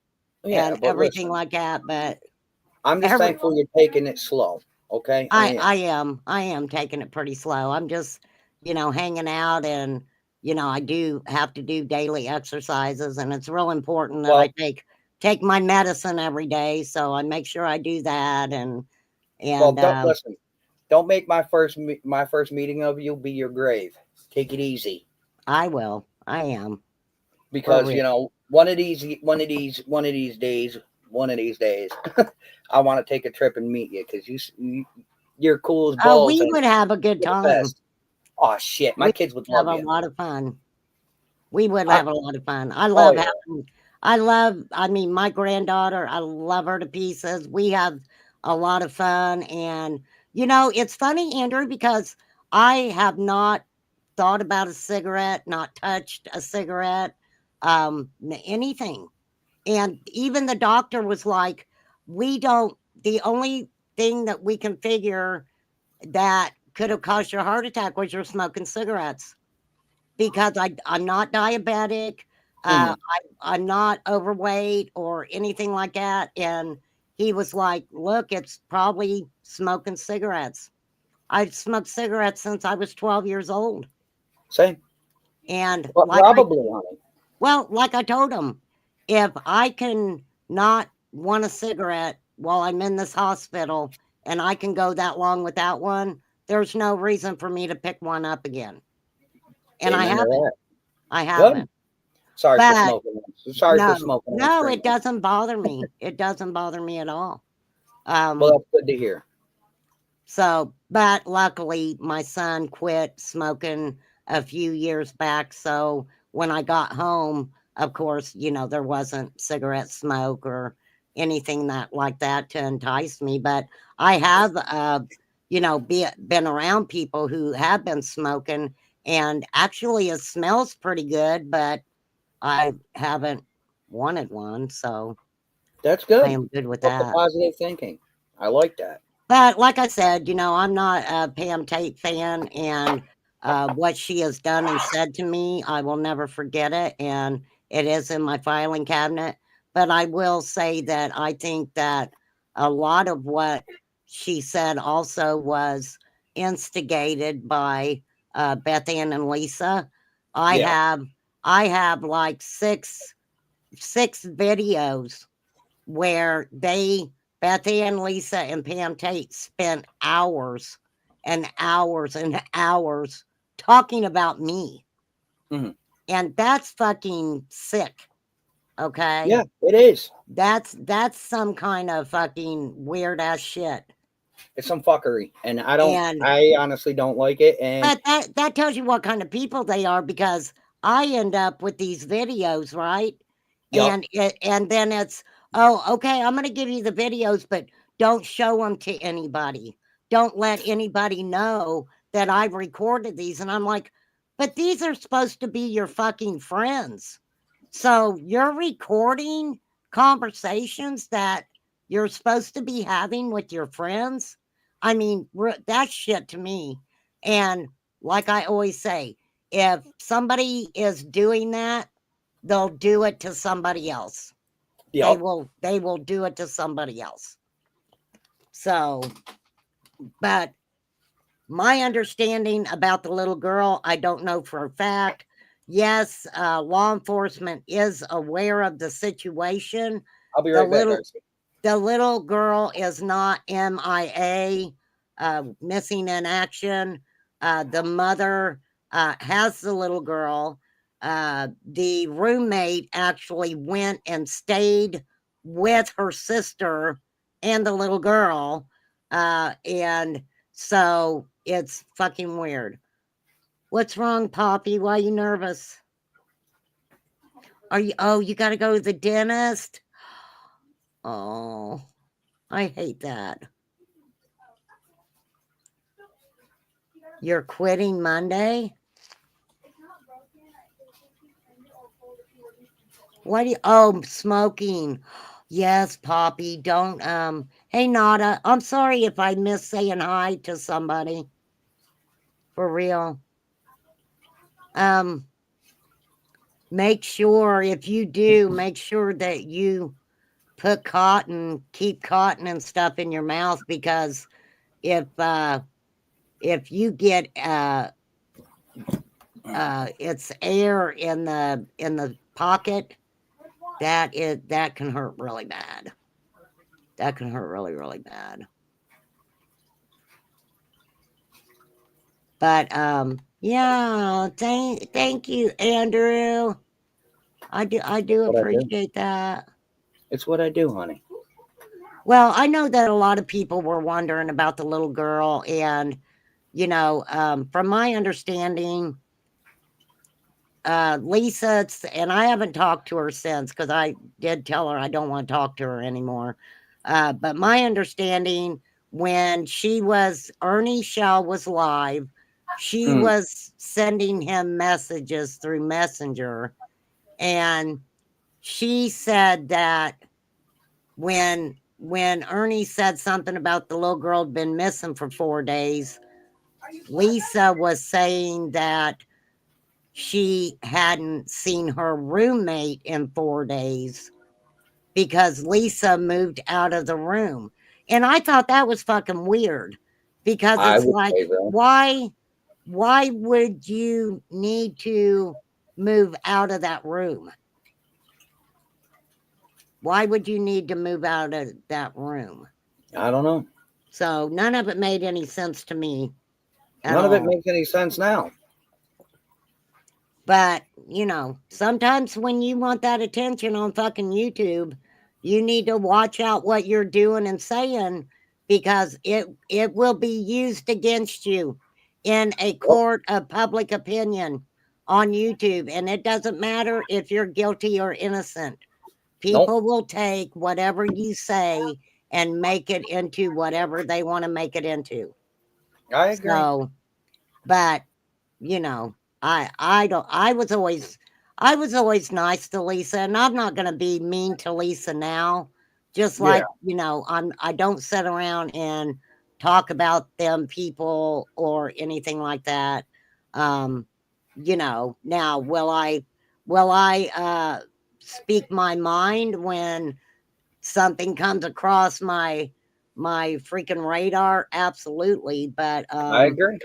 yeah. and But everything listen, like that, but I'm just every thankful you're taking it slow. Okay, I I am. I am. I am taking it pretty slow. I'm just, hanging out, and, I do have to do daily exercises, and it's real important that I Well, take my medicine every day, so I make sure I do that, and well. and Don't listen. Don't make my first meeting of you be your grave. Take it easy, I will. I am, for because real. one of these days, I want to take a trip and meet you because you're cool as balls We and would have a good you're the time. best. Oh shit, my We kids would would have love a you. lot of fun. We would I, have a lot of fun. oh yeah. I mean, my granddaughter, I love her to pieces. We have a lot of fun. And, it's funny, Andrew, because I have not thought about a cigarette, not touched a cigarette, anything. And even the doctor was like, the only thing that we can figure that could have caused your heart attack was you're smoking cigarettes, because I'm not diabetic, Hmm. I'm not overweight or anything like that, and he was like, "Look, it's probably smoking cigarettes." I've smoked cigarettes since I was 12 years old, Same. and But probably, honey. like I told him, if I can not want a cigarette while I'm in this hospital and I can go that long without one, there's no reason for me to pick one up again, and I Amen to haven't. that. I Good. haven't. Sorry for But smoking. Sorry for no, smoking on no, stream. it doesn't bother me. It doesn't bother me at all. Well, Um, that's good to hear. but luckily my son quit smoking a few years back. So when I got home, of course, there wasn't cigarette smoke or anything that like that to entice me. But I have, been around people who have been smoking, and actually it smells pretty good, but I haven't wanted one, so That's I good. am good with Look, the that. positive thinking. I like that. But like I said, I'm not a Pam Tate fan, and what she has done and said to me, I will never forget it, and it is in my filing cabinet. But I will say that I think that a lot of what she said also was instigated by Beth Ann and Lisa. I Yeah. have I have like six videos where Beth Ann, Lisa, and Pam Tate spent hours and hours and hours talking about me. Mhm. And that's fucking sick. Okay? Yeah, it is. That's some kind of fucking weird ass shit. It's some fuckery, and And I honestly don't like it. And but that tells you what kind of people they are, because I end up with these videos, right? yup, And then it's, oh, okay, I'm gonna give you the videos, but don't show them to anybody. Don't let anybody know that I've recorded these. And I'm like, but these are supposed to be your fucking friends. So you're recording conversations that you're supposed to be having with your friends. I mean, that's shit to me. And like I always say, if somebody is doing that, they'll do it to somebody else. yup. They will do it to somebody else. So, but my understanding about the little girl, I don't know for a fact. Yes, law enforcement is aware of the situation. I'll be The right back, little guys. the little girl is not MIA, missing in action. The mother has the little girl. The roommate actually went and stayed with her sister and the little girl. And so it's fucking weird. What's wrong, Poppy? Why are you nervous? Oh, you got to go to the dentist? Oh, I hate that. You're quitting Monday? What do you, oh, smoking. Yes, Poppy, don't, hey, Nada, I'm sorry if I miss saying hi to somebody. For real. Make sure, if you do, make sure that you put keep cotton and stuff in your mouth, because if you get, it's air in the pocket, that can hurt really bad. That can hurt really, really bad. But yeah, thank you, Andrew. I do What I do. appreciate that. It's what I do, honey. Well, I know that a lot of people were wondering about the little girl, and from my understanding, Lisa, and I haven't talked to her since, because I did tell her I don't want to talk to her anymore. But my understanding, when Ernie Shell was live, she Mm. was sending him messages through Messenger, and she said that when Ernie said something about the little girl had been missing for 4 days, Lisa was saying that she hadn't seen her roommate in 4 days because Lisa moved out of the room. And I thought that was fucking weird, because I it's would like, say so. why would you need to move out of that room? Why would you need to move out of that room? I don't know. So none of it made any sense to me at None of it all. makes any sense now. But, sometimes when you want that attention on fucking YouTube, you need to watch out what you're doing and saying, because it will be used against you in a court of public opinion on YouTube. And it doesn't matter if you're guilty or innocent. Nope. People will take whatever you say and make it into whatever they want to make it into. I agree. So, but I was always nice to Lisa, and I'm not going to be mean to Lisa now. Just Yeah. like, I don't sit around and talk about them people or anything like that. Now will I speak my mind when something comes across my freaking radar? Absolutely. I agree.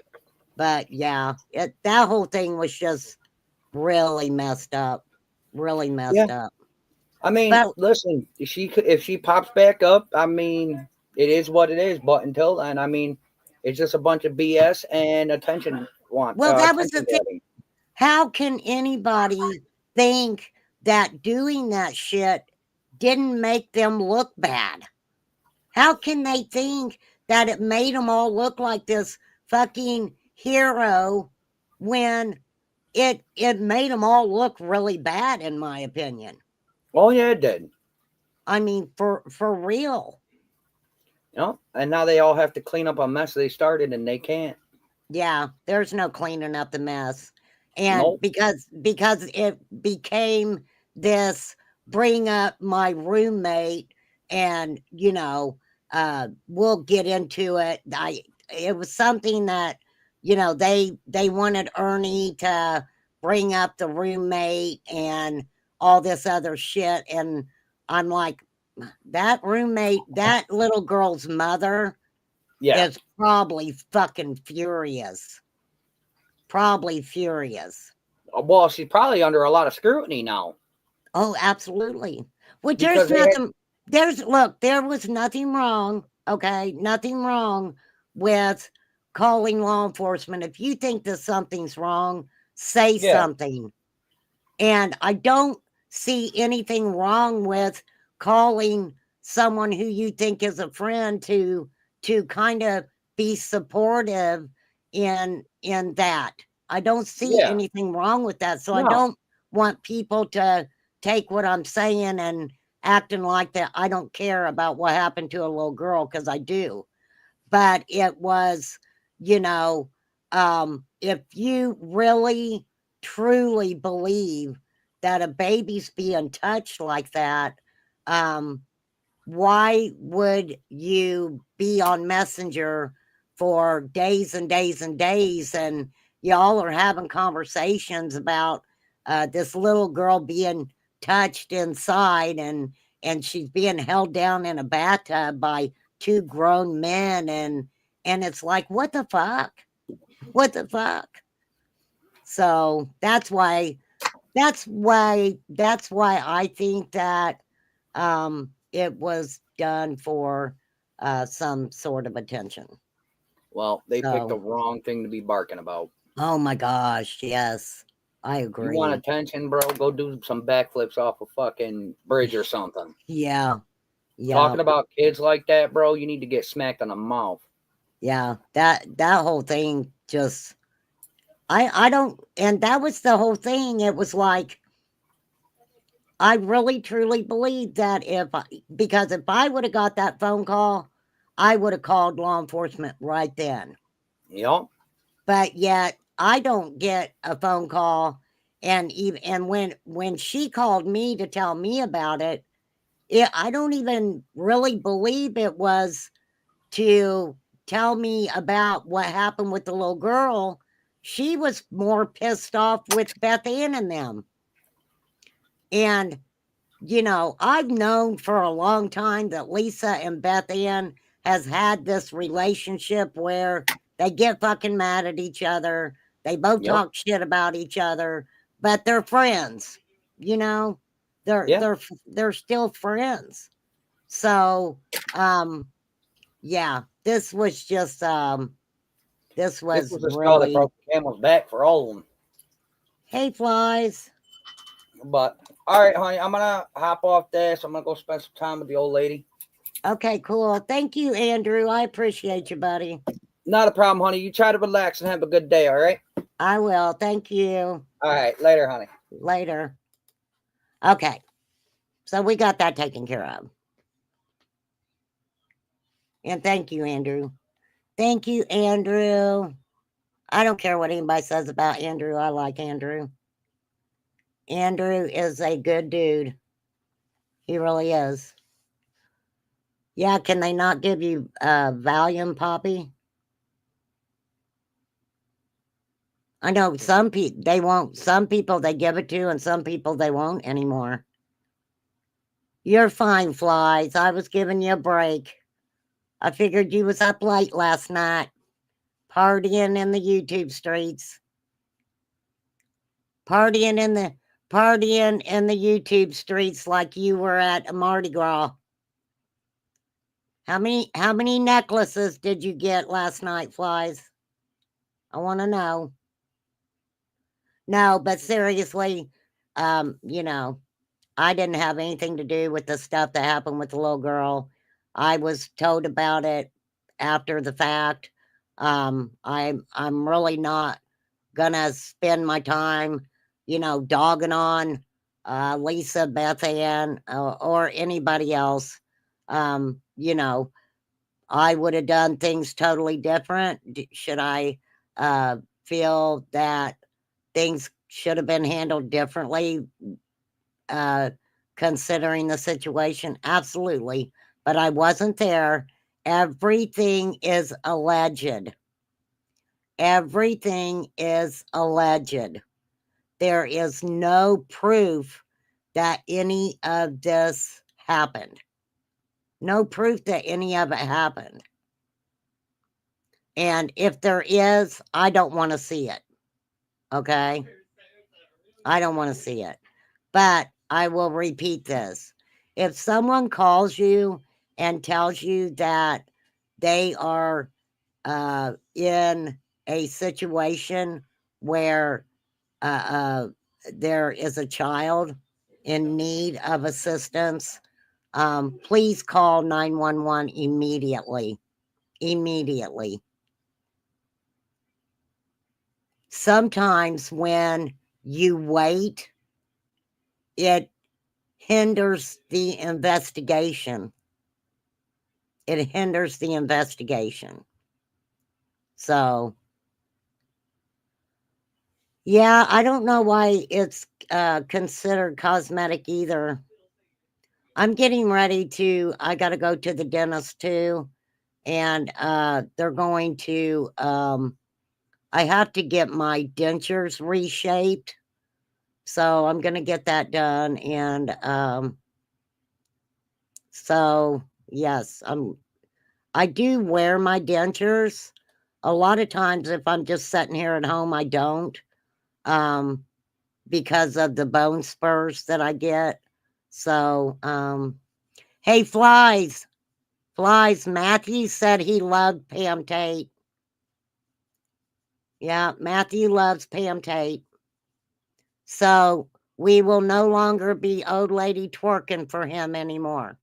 But yeah, that whole thing was just really messed up. Really Yeah. messed up. I mean, But listen, if she pops back up, I mean, it is what it is. But until then, I mean, it's just a bunch of BS and attention want Well, that was the attention thing. getting. How can anybody think that doing that shit didn't make them look bad? How can they think that it made them all look like this fucking hero when it made them all look really bad, in my opinion? Oh yeah, it did. I mean, for real. You know, and now they all have to clean up a mess they started, and they can't. Yeah, there's no cleaning up the mess. And Nope. because it became this bring up my roommate and we'll get into it. It was something that they wanted Ernie to bring up the roommate and all this other shit, and I'm like, that roommate, that little girl's mother Yeah. is probably fucking furious. Probably furious. Well, she's probably under a lot of scrutiny now Oh, absolutely. Well, because there's they had, nothing, there was nothing wrong, okay? Nothing wrong with calling law enforcement. If you think that something's wrong, say yeah, something. And I don't see anything wrong with calling someone who you think is a friend to kind of be supportive in that. I don't see yeah, anything wrong with that. So I no, don't want people to take what I'm saying and acting like that I don't care about what happened to a little girl, because I do. But it was, you know, if you really truly believe that a baby's being touched like that, um, why would you be on Messenger for days and days and days, and y'all are having conversations about this little girl being touched inside, and she's being held down in a bathtub by two grown men, and it's like, what the fuck? What the fuck? So that's why I think that it was done for some sort of attention. well, they picked the So, wrong thing to be barking about. oh my gosh, yes, I You want agree. attention, bro? Go do some backflips off a fucking bridge or something. Yeah, yeah, Talking about kids like that, bro, you need to get smacked on the mouth. yeah. That whole thing just, I don't, and that was the whole thing. It was like, I really truly believe that because if I would have got that phone call, I would have called law enforcement right then. You know? But yet I don't get a phone call, and when she called me to tell me about it, I don't even really believe it was to tell me about what happened with the little girl. She was more pissed off with Beth Ann and them. And I've known for a long time that Lisa and Beth Ann has had this relationship where they get fucking mad at each other. They both Yep. talk shit about each other, but they're friends. You know, they're Yeah. they're they're still friends. So, yeah, this was just this This was was the straw that really, broke the camel's back for all of them. hey flies. But all right, honey, I'm gonna hop off this. I'm gonna go spend some time with the old lady. Okay, cool. Thank you, Andrew. I appreciate you, buddy. Not a problem, honey. You try to relax and have a good day, all right? I will. Thank you. All right, later, honey. Later. Okay. So we got that taken care of. And thank you, Andrew. Thank you, Andrew. I don't care what anybody says about Andrew. I like Andrew. Andrew is a good dude. He really is. Yeah, can they not give you Valium, Poppy? I know some people they won't. Some people they give it to, and some people they won't anymore. You're fine, Flies. I was giving you a break. I figured you was up late last night, partying in the YouTube streets. Partying in the YouTube streets like you were at a Mardi Gras. How many necklaces did you get last night, Flies? I want to know. No, but seriously, you know, I didn't have anything to do with the stuff that happened with the little girl. I was told about it after the fact. I'm really not gonna spend my time, dogging on Lisa, Beth Ann, or anybody else. You know, I would have done things totally different. Should I feel that things should have been handled differently, uh, considering the situation? Absolutely. But I wasn't there. Everything is alleged. Everything is alleged. There is no proof that any of this happened. No proof that any of it happened. And if there is, I don't want to see it. Okay? I don't want to see it. But I will repeat this. If someone calls you and tells you that they are in a situation where uh, uh, there is a child in need of assistance, please call 911 immediately. Immediately. Sometimes when you wait, it hinders the investigation. It hinders the investigation. So, yeah, I don't know why it's considered cosmetic either. I'm getting ready to, I got to go to the dentist too. And they're going to, I have to get my dentures reshaped. So I'm going to get that done. And so, yes, I do wear my dentures. A lot of times, if I'm just sitting here at home, I don't, um, because of the bone spurs that I get. So, hey, flies, flies. Matthew said he loved Pam Tate. Yeah, Matthew loves Pam Tate. So we will no longer be old lady twerking for him anymore.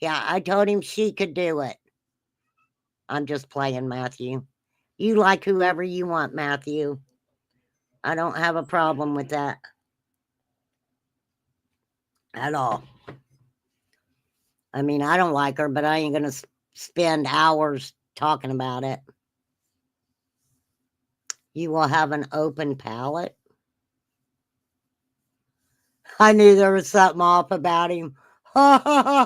Yeah, I told him she could do it. I'm just playing, Matthew. You like whoever you want, Matthew. I don't have a problem with that at all. I mean, I don't like her, but I ain't going to spend hours talking about it. You will have an open palate. I knew there was something off about him. That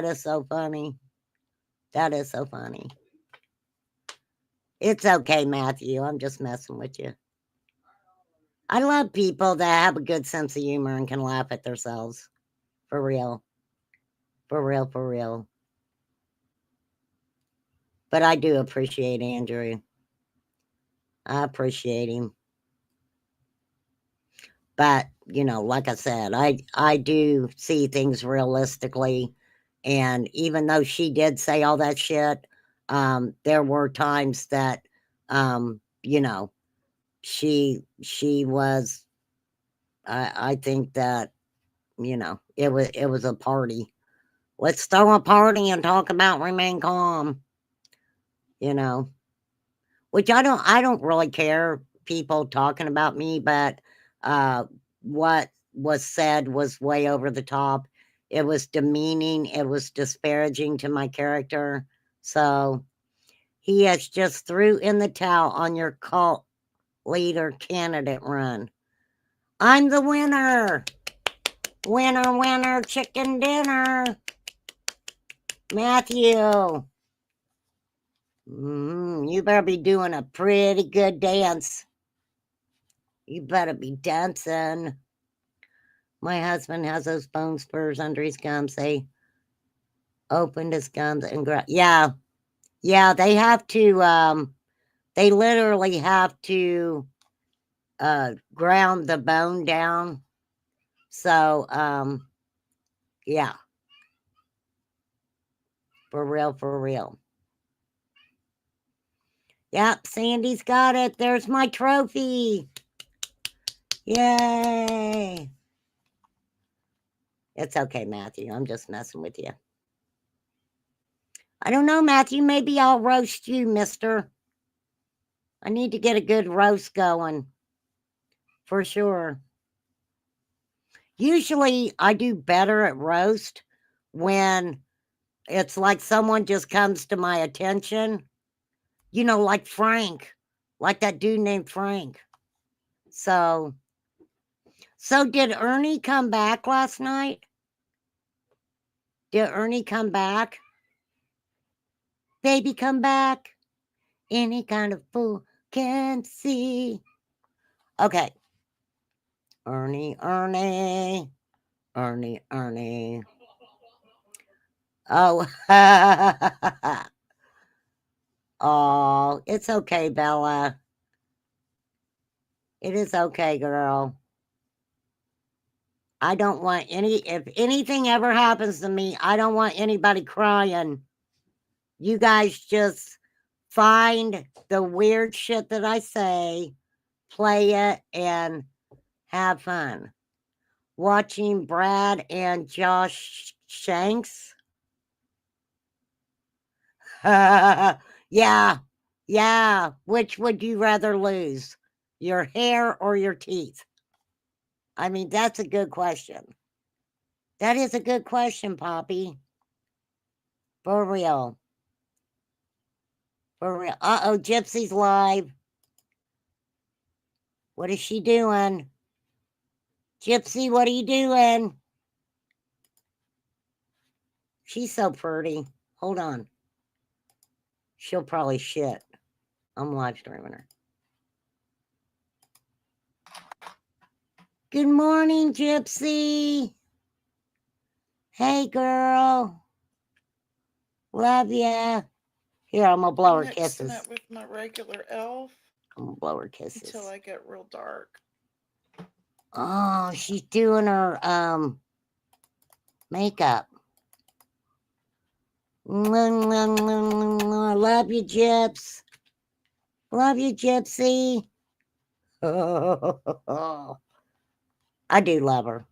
is so funny. That is so funny. It's okay, Matthew. I'm just messing with you. I love people that have a good sense of humor and can laugh at themselves. For real. For real, for real. But I do appreciate Andrew. I appreciate him. But, like I said, I do see things realistically. And even though she did say all that shit, there were times that, you know, she was, I think that, it was a party. Let's throw a party and talk about remain calm, you know. Which I don't really care people talking about me, but uh what was said was way over the top. It was demeaning, it was disparaging to my character. So he has just threw in the towel on your cult leader candidate run. I'm the winner. Winner, winner, chicken dinner. Matthew. You better be doing a pretty good dance. You better be dancing. My husband has those bone spurs under his gums. They opened his gums and yeah. Yeah, they have to they literally have to ground the bone down. So yeah, for real, for real. Yep, Sandy's got it. There's my trophy. Yay. It's okay, Matthew. I'm just messing with you. I don't know, Matthew. Maybe I'll roast you, mister. I need to get a good roast going. For sure. Usually I do better at roast when it's like someone just comes to my attention. You know, like Frank. Like that dude named Frank. So did Ernie come back last night? Did Ernie come back? Baby, come back. Any kind of fool can see. Okay. Ernie. Oh. Oh, it's okay, Bella. It is okay, girl. I don't want if anything ever happens to me, I don't want anybody crying. You guys just find the weird shit that I say, play it, and have fun. Watching Brad and Josh Shanks. Yeah. Which would you rather lose? Your hair or your teeth? I mean, that's a good question. That is a good question, Poppy. For real. For real. Uh-oh, Gypsy's live. What is she doing? Gypsy, what are you doing? She's so pretty. Hold on. She'll probably shit. I'm live streaming her. Good morning, Gypsy. Hey, girl. Love ya. Here, I'm gonna blow her kisses. Up with my regular elf. I'm gonna blow her kisses until I get real dark. Oh, she's doing her makeup. Love you, Gyps. Love you, Gypsy. I do love her.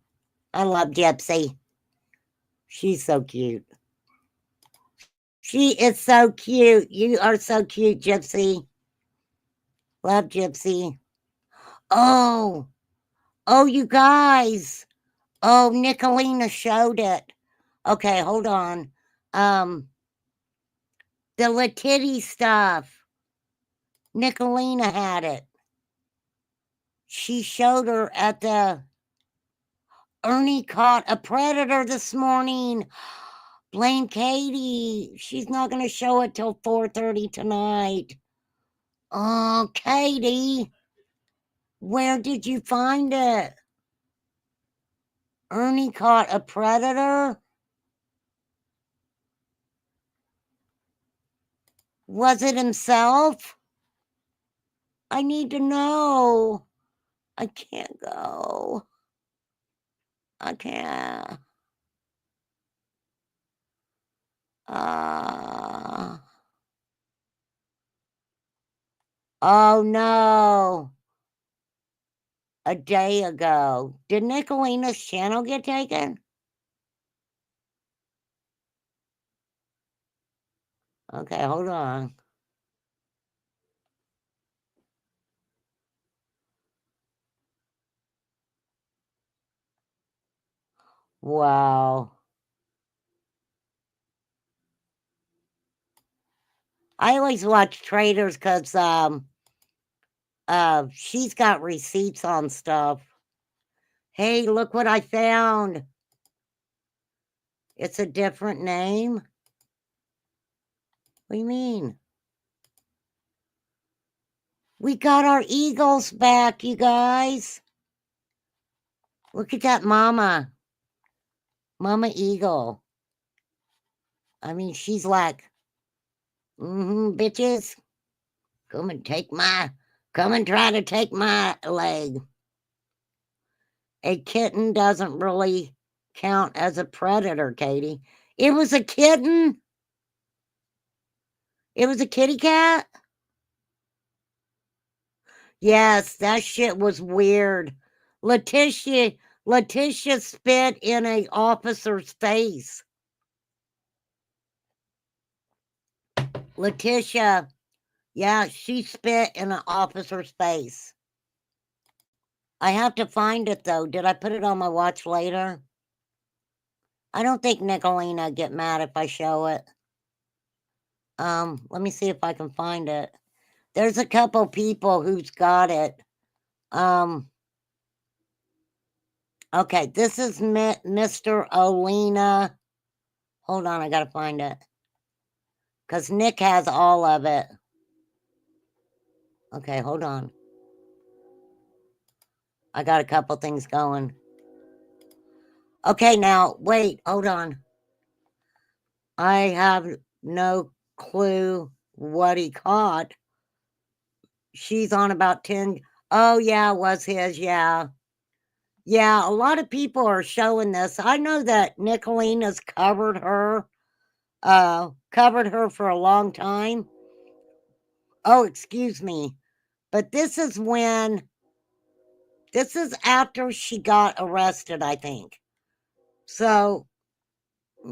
I love Gypsy. She's so cute. She is so cute. You are so cute, Gypsy. Love Gypsy. Oh, you guys. Oh, Nicolina showed it. Okay, hold on. The Letitty stuff. Nicolina had it. She showed her at the Ernie caught a predator this morning. Blame Katie. She's not going to show it till 4:30 tonight. Oh, Katie. Where did you find it? Ernie caught a predator? Was it himself? I need to know. I can't go. I can't. Oh no. A day ago. Did Nicolina's channel get taken? Okay, hold on. Wow. I always watch Traders because she's got receipts on stuff. Hey, look what I found. It's a different name. What do you mean? We got our eagles back, you guys. Look at that mama. Mama eagle. I mean, she's like, bitches. Come and try to take my leg. A kitten doesn't really count as a predator, Katie. It was a kitten? It was a kitty cat? Yes, that shit was weird. Letitia spit in a officer's face. Letitia, yeah, she spit in an officer's face. I have to find it though. Did I put it on my watch later? I don't think Nicolina get mad if I show it. Let me see if I can find it. There's a couple people who's got it. Okay, this is Mr. Olina. Hold on, I gotta find it. Because Nick has all of it. Okay, hold on. I got a couple things going. Okay, now, wait, hold on. I have no clue what he caught. She's on about 10. Oh, yeah, it was his, yeah. Yeah, a lot of people are showing this. I know that Nicolina's covered her for a long time. Oh, excuse me. But this is after she got arrested, I think. So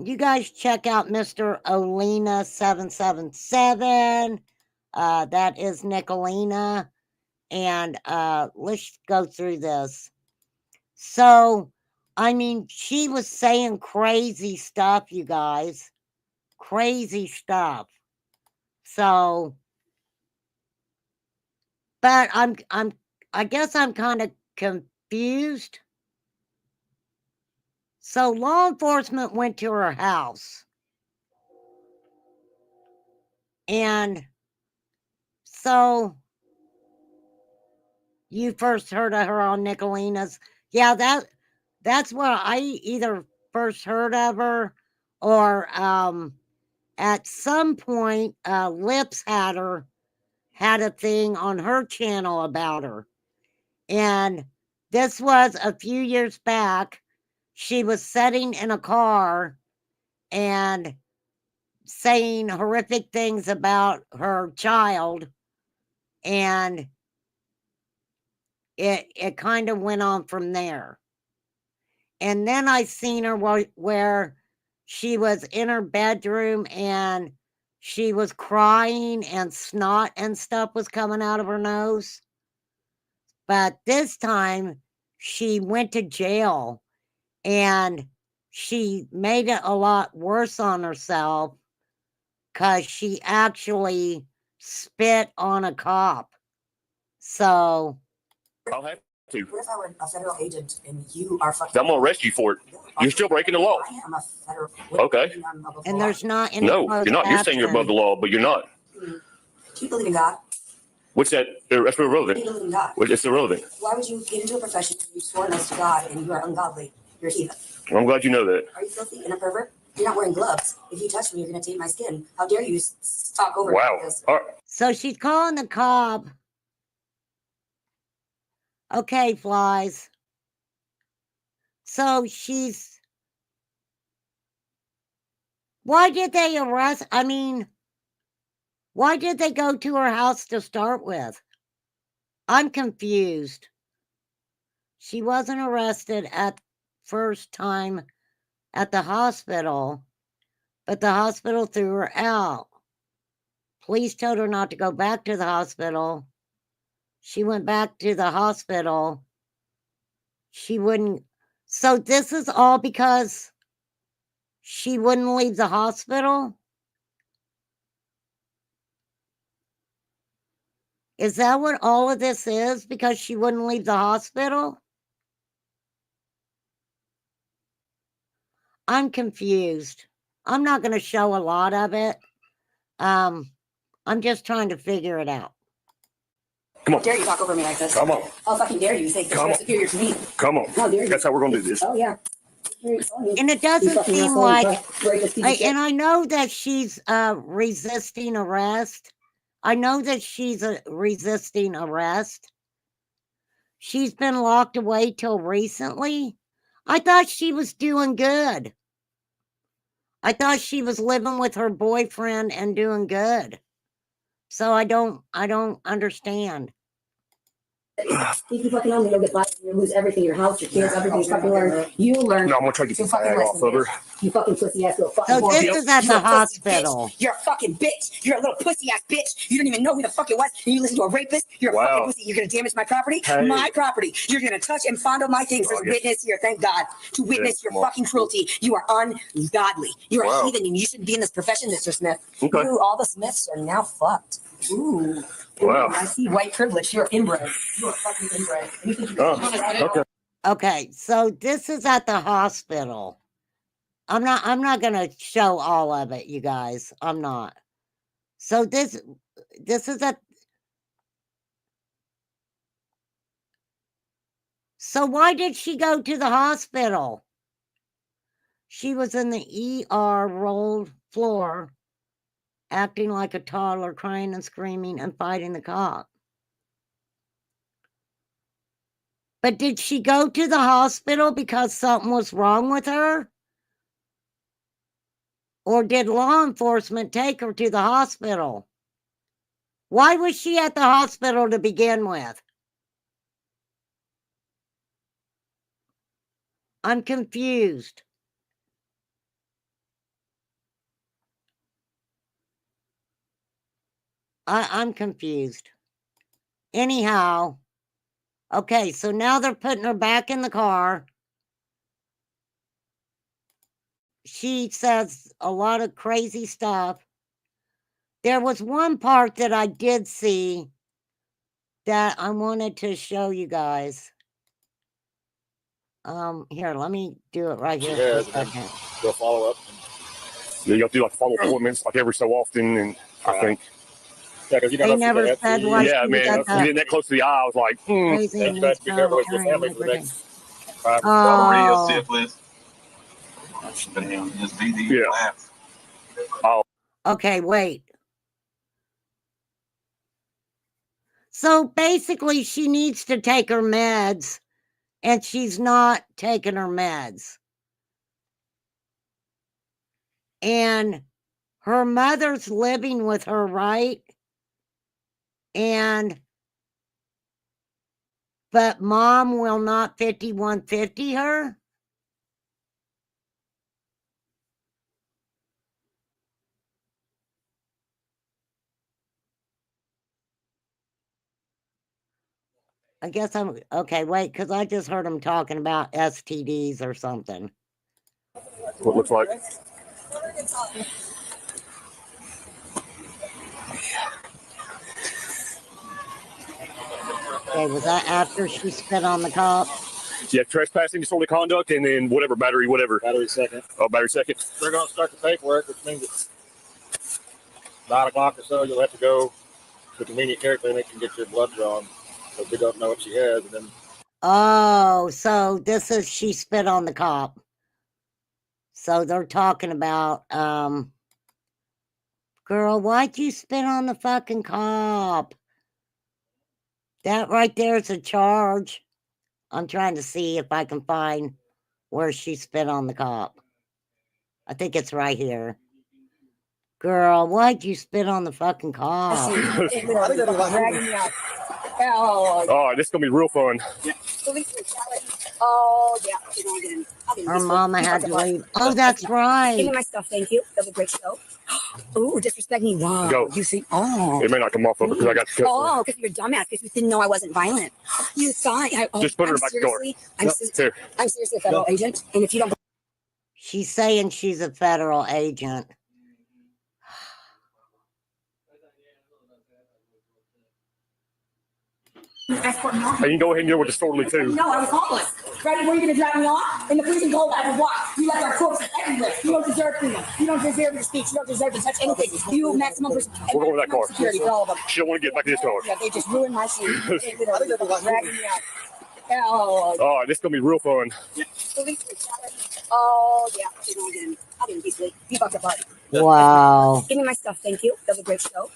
you guys check out Mr. Olina 777. That is Nicolina. And let's go through this. So, I mean, she was saying crazy stuff, you guys. Crazy stuff. So, but I guess I'm kind of confused. So law enforcement went to her house. And so you first heard of her on Nicolina's. Yeah, that's where I either first heard of her or at some point Lips had a thing on her channel about her. And this was a few years back. She was sitting in a car and saying horrific things about her child, and it kind of went on from there. And then I seen her where she was in her bedroom and she was crying and snot and stuff was coming out of her nose. But this time she went to jail and she made it a lot worse on herself because she actually spit on a cop. So I'll have to. What if I were a federal agent and you are fucking? I'm gonna arrest you for it. You're still breaking the law. I am a federal. Okay. And there's not any. No, you're not. You're saying you're above the law, but you're not. Do you believe in God? What's that? That's Do irrelevant. you believe in God? It's irrelevant. Why would you get into a profession where you swore an oath to God and you are ungodly? You're a heathen. I'm glad you know that. Are you filthy and a pervert? You're not wearing gloves. If you touch me, you're going to taint my skin. How dare you talk over me Wow. like this? All right. So she's calling the cop. Okay, flies. So why did they arrest? I mean, why did they go to her house to start with? I'm confused. She wasn't arrested at first time at the hospital, but the hospital threw her out. Police told her not to go back to the hospital. She went back to the hospital. She wouldn't. So this is all because she wouldn't leave the hospital? Is that what all of this is? Because she wouldn't leave the hospital? I'm confused. I'm not going to show a lot of it. I'm just trying to figure it out. Come on. How dare you talk over me like this? Come on. How fucking dare you think that Come you're on. superior to me? Come on. How dare you? That's how we're gonna do this. Oh, yeah. And it doesn't seem like, and I know that she's resisting arrest. I know that she's resisting arrest. She's been locked away till recently. I thought she was doing good. I thought she was living with her boyfriend and doing good. So I don't understand. If you fucking own me, you'll get busted. You lose everything, your house, your kids, everything. You fucking learn. You learn. No, I'm gonna try to get So this fucking bag off listen, of her. you fucking pussy ass little fucking So whore this bitch. is at You're the a pussy hospital. bitch. You're a fucking bitch. You're a little pussy ass bitch. You don't even know who the fuck it was. And you listen to a rapist. You're a fucking pussy. You're gonna damage my property. Hey. My property. You're gonna touch and fondle my things. There's a witness here. Thank God to witness your fucking cruelty. You are ungodly. You're a heathen, and you shouldn't be in this profession, Mr. Smith. Okay. You, all the Smiths are now fucked. Ooh. Wow. I see white privilege. You're inbred. You're fucking inbred. You think you Okay. Okay, so this is at the hospital. I'm not gonna show all of it, you guys. I'm not. So this is at. So why did she go to the hospital? She was in the ER rolled floor, acting like a toddler, crying and screaming and fighting the cop. But did she go to the hospital because something was wrong with her? Or did law enforcement take her to the hospital? Why was she at the hospital to begin with? I'm confused. I'm confused. Anyhow, okay, so now they're putting her back in the car. She says a lot of crazy stuff. There was one part that I did see that I wanted to show you guys. Here, let me do it right here for a second. Go follow up. Yeah, you have to do like follow appointments like every so often, and I think. Yeah, because you They never said why yeah, she was man, at getting that close to the eye, I was like, crazy you and have to be careful with your carrying family for the everything. next 5 Gonorrhea, Oh, syphilis. Damn, just BD. Yeah. Laugh. okay, wait. So basically, she needs to take her meds, and she's not taking her meds. And her mother's living with her, right? But mom will not 5150 her? I guess I'm okay. Wait, because I just heard him talking about STDs or something. What looks like. Okay, was that after she spit on the cop? Yeah, trespassing, disorderly conduct, and then whatever, battery second. Oh, battery second. They're going to start the paperwork, which means it's 9 o'clock or so. You'll have to go to the convenient care clinic and get your blood drawn. So we don't know what she has. And then Oh, so this is she spit on the cop. So they're talking about, girl, why'd you spit on the fucking cop? That right there is a charge. I'm trying to see if I can find where she spit on the cop. I think it's right here. Girl, why'd you spit on the fucking cop? Oh, this is gonna be real fun. Oh, yeah. Her mama had to leave. Oh, that's Give right. me my stuff, thank you. That was a great show. Oh, disrespect me. Wow. Go. You see, oh. It may not come off of it because I got to cut. Oh, because you're a dumbass, because you didn't know I wasn't violent. You thought Just put her back in the car. Here. I'm seriously a federal agent, and if you don't She's saying she's a federal agent. escort me off. Hey, you can go ahead and go with disorderly too. No, I was homeless. Right? Were you going to drag me off? In the freezing cold, I was what? You left our corpses everywhere. You don't deserve freedom. You don't deserve your speech. You don't deserve to touch anything. You maximum We're going with that car. security for all of them. She don't want to get back in this car. Yeah, they just ruined my scene. Dragging me out. Oh, this is gonna be real fun. police brutality. Oh, yeah. I didn't be sweet. You fucked apart. Wow. Give me my stuff, thank you. That was a great show.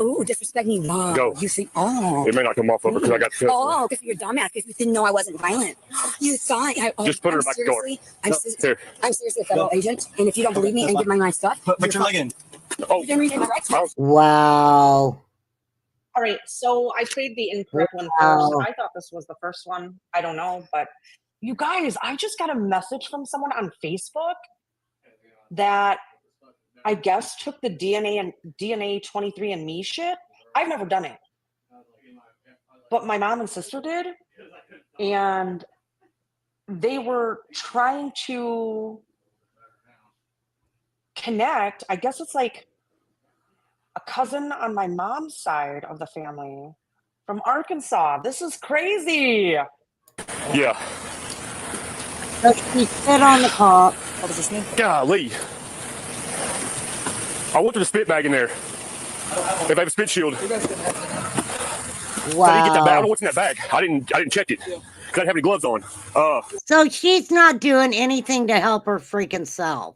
Oh, disrespect me. Wow. Go. You see, oh. It may not come off of it because I got to cut. Oh, because you're a dumbass, because you didn't know I wasn't violent. You thought Just put her back in the car. Here. I'm seriously a federal agent, and if you don't believe me and give my stuff, Put your leg in. Oh, you can read my rights. Wow. All right, so I played the incorrect one first. I thought this was the first one. I don't know, but you guys, I just got a message from someone on Facebook that I guess took the DNA 23andMe shit. I've never done it, but my mom and sister did, and they were trying to connect. I guess it's like a cousin on my mom's side of the family from Arkansas. This is crazy. Yeah. So she spit on the cop. What was his name? Golly. I went to the spit bag in there. If I have a spit shield. So I didn't get that bag. I don't know what's in that bag. I didn't check it. Because I didn't have any gloves on. So she's not doing anything to help her freaking self.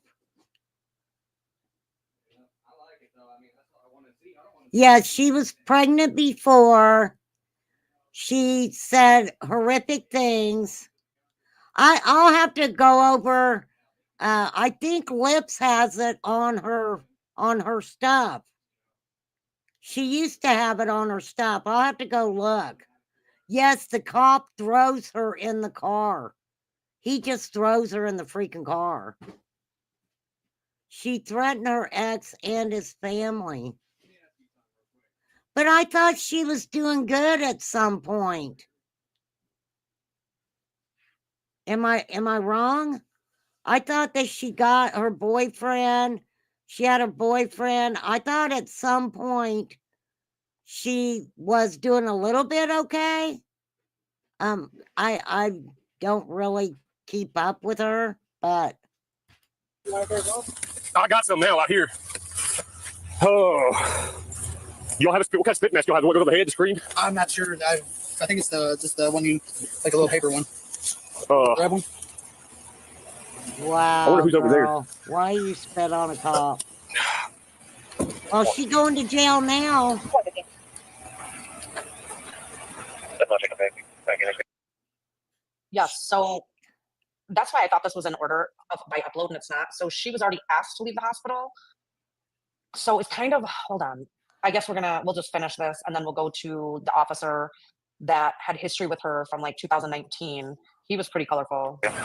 Yeah, she was pregnant before. She said horrific things. I'll have to go over. I think Lips has it on her stuff. She used to have it on her stuff. I'll have to go look. Yes, the cop throws her in the car. He just throws her in the freaking car. She threatened her ex and his family. But I thought she was doing good at some point. Am I wrong? I thought that she got her boyfriend. She had a boyfriend. I thought at some point she was doing a little bit okay. I don't really keep up with her, but I got some now out here. Oh. You don't have a spit? What kind of spit mask you have? What over the head, the screen? I'm not sure. I think it's just the one you, like a little paper one. Grab one. Wow. I wonder who's over there. Why you spit on a cop? Well, she going to jail now. Yes, so that's why I thought this was in order by upload, and it's not. So she was already asked to leave the hospital. So it's kind of, hold on. I guess we'll just finish this, and then we'll go to the officer that had history with her from like 2019. He was pretty colorful. Okay,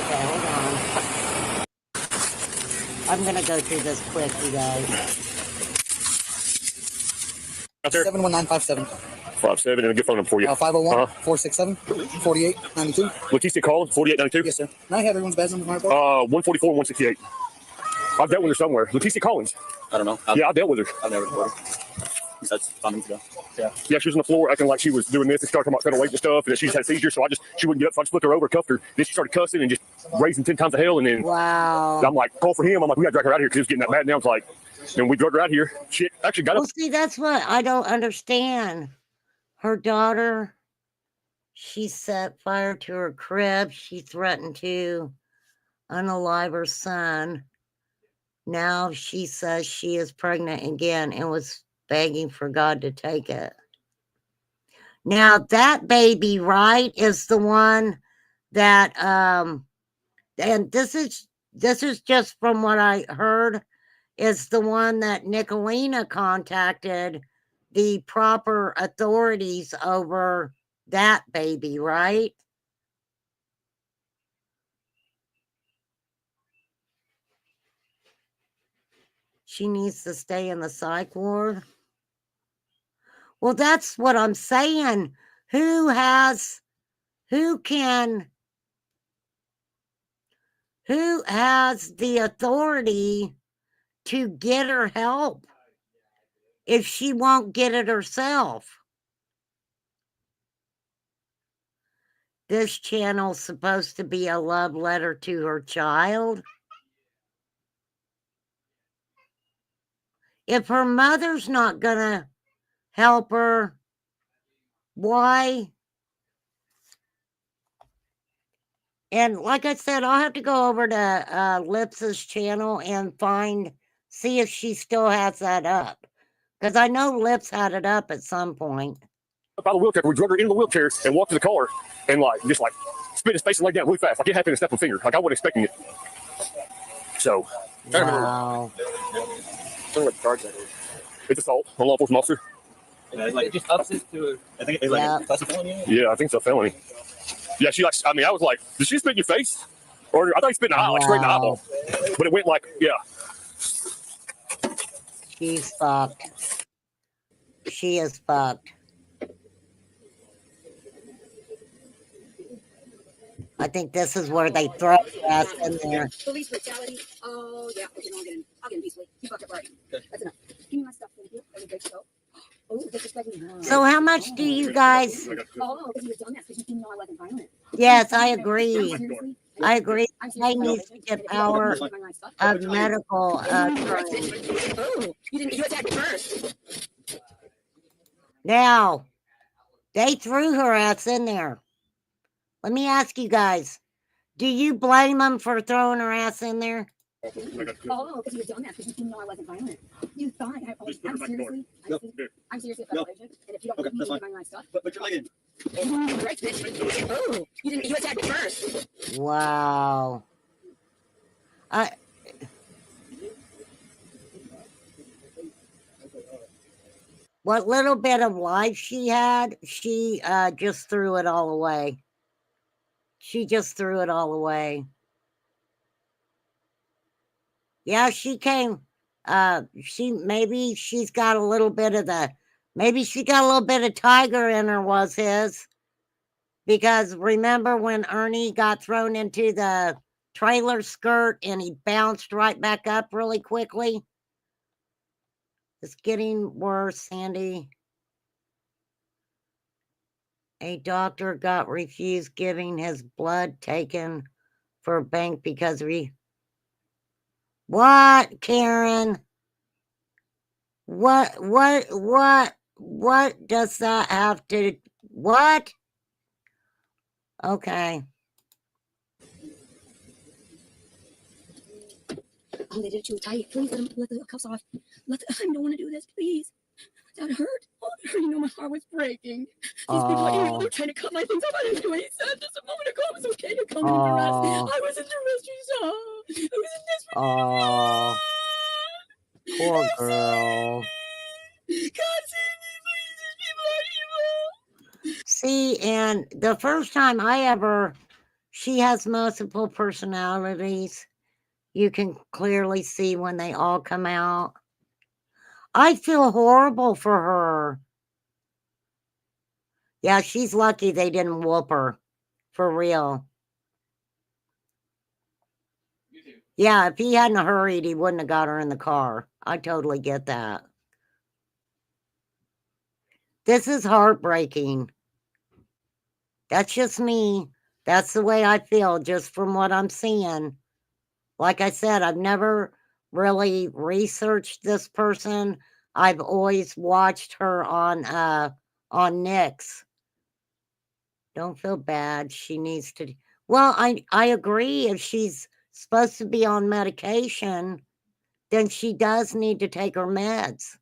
hold on. I'm going to go through this quick, you guys. 71957. 57 and a good phone number for you. 501-467-4892. Leticia Collins, 4892? Yes, sir. Can I have everyone's badge number? 144 and 168. I've dealt with her somewhere. Leticia Collins. I don't know. I dealt with her. I've never heard her. That's 5 minutes ago. Yeah, she was on the floor acting like she was doing this and started talking about federal weight and stuff, and that she had a seizure, so she wouldn't get up, so I just flipped her over, cuffed her, then she started cussing and just raising 10 times the hell, and then I'm like, call for him. I'm like, we gotta drag her out of here because he was getting that mad, and I was like, and we drug her out here. Shit, actually got up. Well, see, that's what I don't understand. Her daughter, she set fire to her crib. She threatened to unalive her son. Now she says she is pregnant again and was begging for God to take it. Now that baby, right, is the one that and this is just from what I heard, is the one that Nicolina contacted the proper authorities over that baby, right? She needs to stay in the psych ward. Well, that's what I'm saying. Who has the authority to get her help if she won't get it herself? This channel's supposed to be a love letter to her child. If her mother's not gonna help her, why? And like I said, I'll have to go over to Lips's channel and see if she still has that up. Because I know Lips had it up at some point. By the wheelchair, we drug her into the wheelchair and walked to the car and just spit his face and lay down really fast. Like it happened in a snap of a finger. Like I wasn't expecting it. So, wow. It's assault on a law enforcement officer. Yeah, it's like, it just ups it to, I think it's like a classic felony. Yeah, I think it's a felony. Yeah, she like, I mean, I was like, did she spit in your face? Or I thought he spit in the eye, like straight in the eyeball. But it went like, yeah. She's fucked. She is fucked. I think this is where they throw your ass in there. Police brutality. Oh, yeah. Okay, no, I'll get him peacefully. You fucked up right. That's enough. Give me my stuff. Thank you. That was a great show. Oh, disrespect me. So how much do you guys? Oh, because you were dumbass because you didn't know I wasn't violent. Yes, I agree. I agree. They need to get power of medical training. Oh, you attacked first. Now, they threw her ass in there. Let me ask you guys, do you blame them for throwing her ass in there? Oh, because you were dumbass because you didn't know I wasn't violent. You thought I'm seriously a federal agent, and if you don't believe me, you can find my stuff. But you're like, right, bitch. Oh, you attacked first. Wow. What little bit of life she had, she just threw it all away. She just threw it all away. Yeah, she came. Maybe she's got a little bit of maybe she got a little bit of tiger in her, was his. Because remember when Ernie got thrown into the trailer skirt and he bounced right back up really quickly? It's getting worse, Sandy. A doctor got refused giving his blood taken for a bank because What, Karen? What does that have to, what? Okay. Oh, they did it too tight. Please let the cuffs off. I don't want to do this, please. That hurt. Oh, you know my heart was breaking. These people are evil. They're trying to cut my things off. I didn't do any sense. Just a moment ago, it was okay to come in and arrest. I was in the rescue zone. I was in desperate need. Poor girl. God save me, please. These people are evil. See, and the first time she has multiple personalities. You can clearly see when they all come out. I feel horrible for her. Yeah, she's lucky they didn't whoop her. For real. Yeah, if he hadn't hurried, he wouldn't have got her in the car. I totally get that. This is heartbreaking. That's just me. That's the way I feel just from what I'm seeing. Like I said, I've never really researched this person. I've always watched her on Nick's. Don't feel bad. She needs to. Well, I agree. If she's supposed to be on medication, then she does need to take her meds.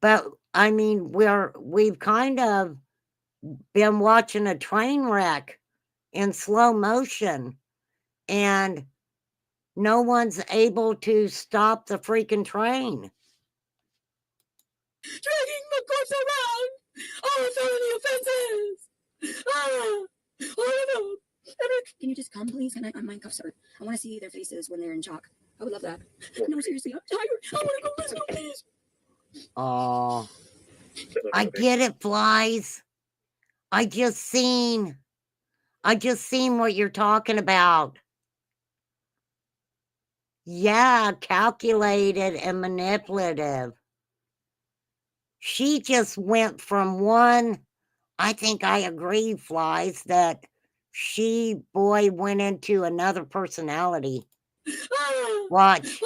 But I mean, we've kind of been watching a train wreck in slow motion, and no one's able to stop the freaking train. Dragging the corpse around. All felony offenses. Oh no. Can you just come, please? My cuffs hurt. I want to see their faces when they're in shock. I would love that. No, seriously, I'm tired. I want to go rescue, please. Oh, I get it, Flies. I just seen what you're talking about. Yeah, calculated and manipulative. She just went from one, I think I agree, Flies, that she, boy, went into another personality. Watch.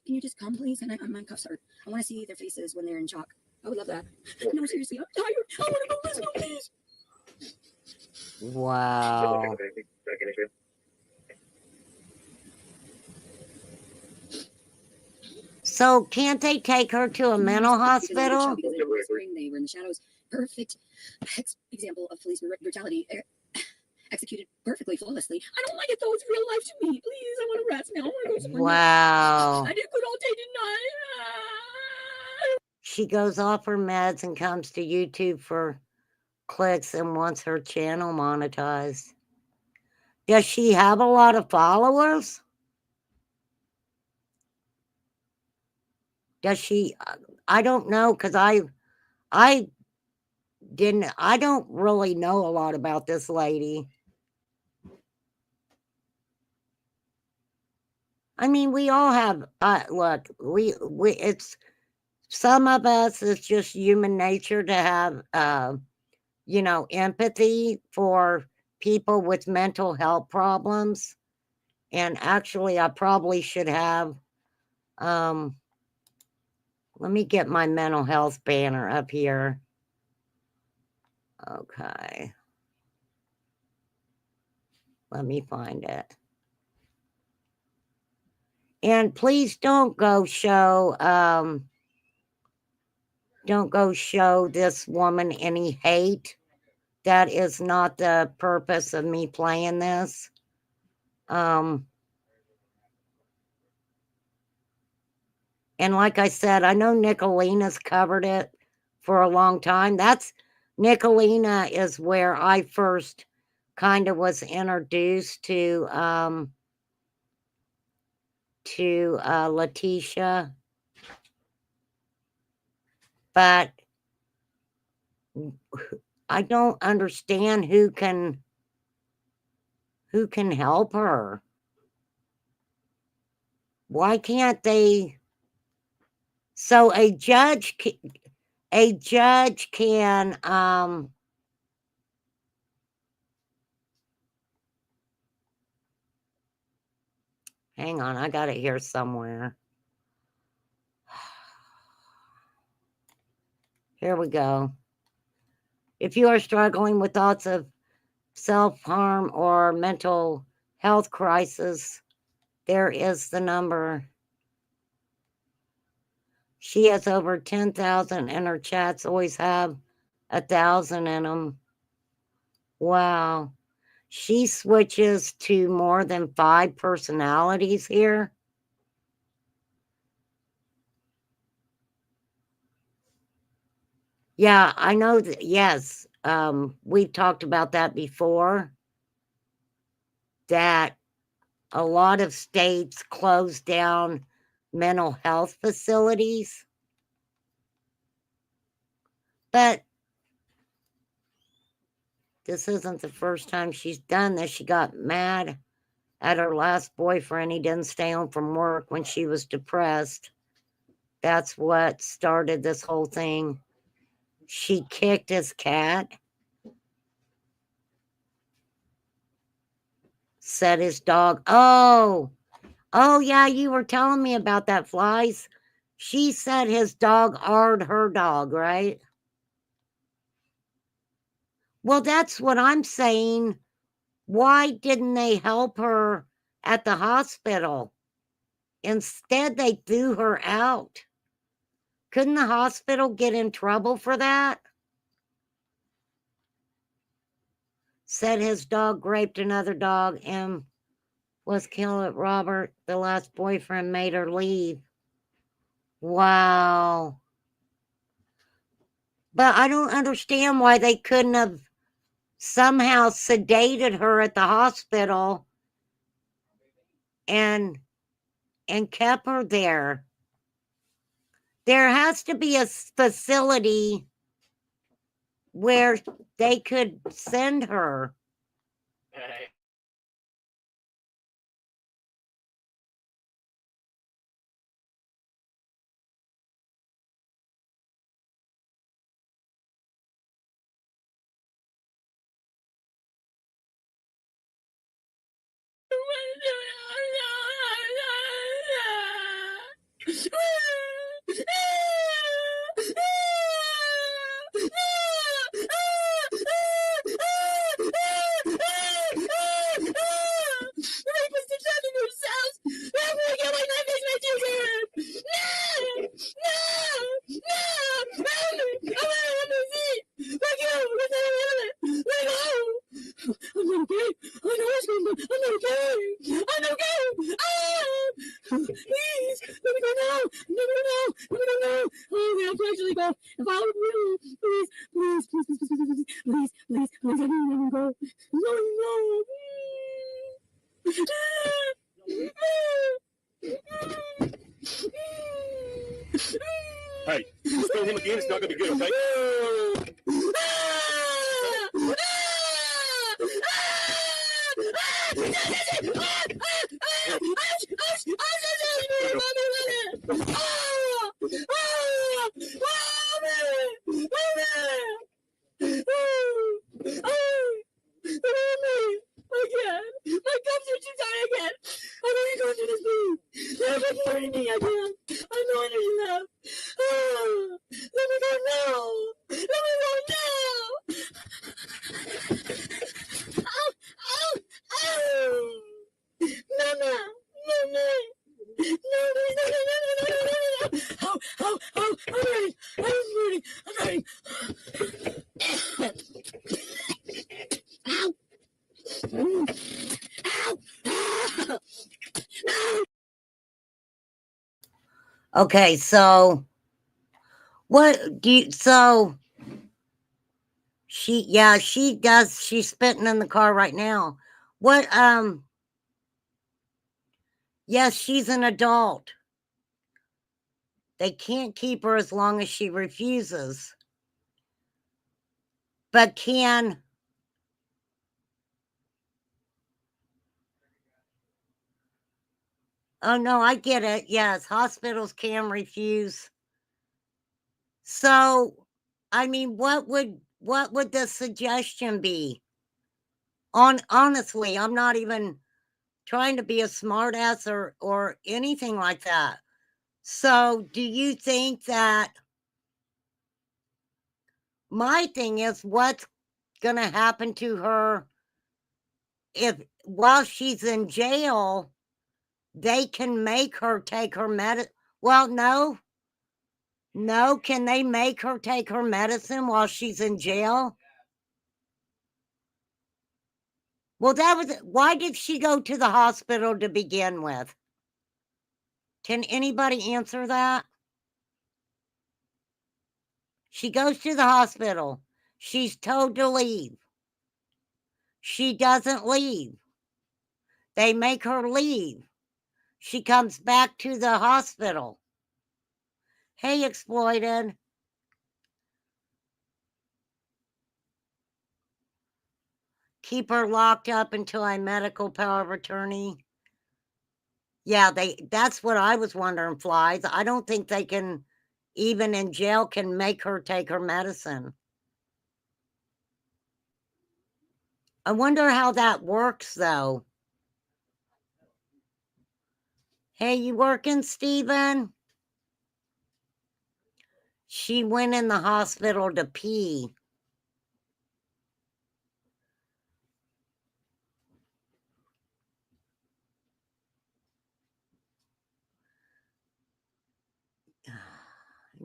Can you just come, please? My cuffs hurt. I want to see their faces when they're in shock. I would love that. No, seriously, I'm tired. I want to go rescue, please. Wow. So can't they take her to a mental hospital? Because they were whispering, they were in the shadows. Perfect example of police brutality. Executed perfectly, flawlessly. I don't like it though. It's real life to me. Please, I want to rest now. I want to go somewhere. Wow. I did good all day, didn't I? She goes off her meds and comes to YouTube for clicks and wants her channel monetized. Does she have a lot of followers? Does she? I don't know, because I don't really know a lot about this lady. I mean, we all have, look, it's, some of us, it's just human nature to have, you know, empathy for people with mental health problems. And actually, I probably should have, let me get my mental health banner up here. Okay. Let me find it. And please don't go show this woman any hate. That is not the purpose of me playing this. And like I said, I know Nicolina's covered it for a long time. Nicolina is where I first kind of was introduced to Letitia. But I don't understand who can help her. Why can't they? So a judge can hang on, I got it here somewhere. Here we go. If you are struggling with thoughts of self-harm or mental health crisis, there is the number. She has over 10,000 and her chats always have 1,000 in them. Wow. She switches to more than 5 personalities here. Yeah, I know that, yes. We've talked about that before. That a lot of states close down mental health facilities. But this isn't the first time she's done this. She got mad at her last boyfriend. He didn't stay home from work when she was depressed. That's what started this whole thing. She kicked his cat. Said his dog, oh yeah, you were telling me about that, Flies. She said his dog arred her dog, right? Well, that's what I'm saying. Why didn't they help her at the hospital? Instead, they threw her out. Couldn't the hospital get in trouble for that? Said his dog raped another dog and was killed. Robert, the last boyfriend, made her leave. Wow. But I don't understand why they couldn't have somehow sedated her at the hospital and kept her there. There has to be a facility where they could send her. Hey, you spill him again, it's not going to be good, okay? My cups are too tight again. I'm going to go into this room. They're hurting me again. I know there's enough. Let me go now. Let me go now. Ow, ow, ow. Mama, Mama. No, please, no, no, no, no, no, no, no, no. I'm ready. I'm ready. I'm ready. Ow. Okay, so what do you, so she does, she's spitting in the car right now. What, yes, she's an adult. They can't keep her as long as she refuses. But can, oh no, I get it. Yes, hospitals can refuse. So, I mean, what would the suggestion be? Honestly, I'm not even trying to be a smartass or anything like that. So, do you think that, my thing is, what's going to happen to her if while she's in jail, they can make her take her well, no. No, can they make her take her medicine while she's in jail? Well, why did she go to the hospital to begin with? Can anybody answer that? She goes to the hospital. She's told to leave. She doesn't leave. They make her leave. She comes back to the hospital. Hey, exploited. Keep her locked up until I medical power of attorney. Yeah, that's what I was wondering, Flies. I don't think they can, even in jail, can make her take her medicine. I wonder how that works, though. Hey, you working, Stephen? She went in the hospital to pee.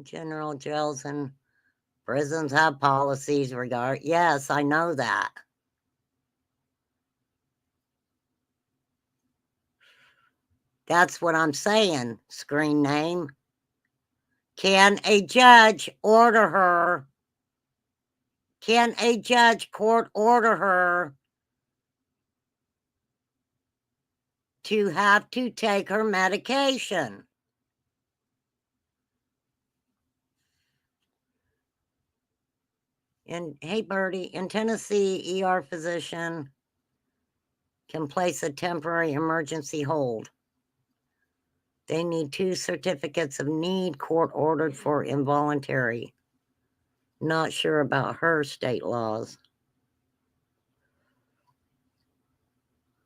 General jails and prisons have policies regard. Yes, I know that. That's what I'm saying, screen name. Can a judge order her? Can a judge court order her to have to take her medication? And hey, Birdie, in Tennessee, ER physician can place a temporary emergency hold. They need 2 certificates of need, court ordered for involuntary. Not sure about her state laws.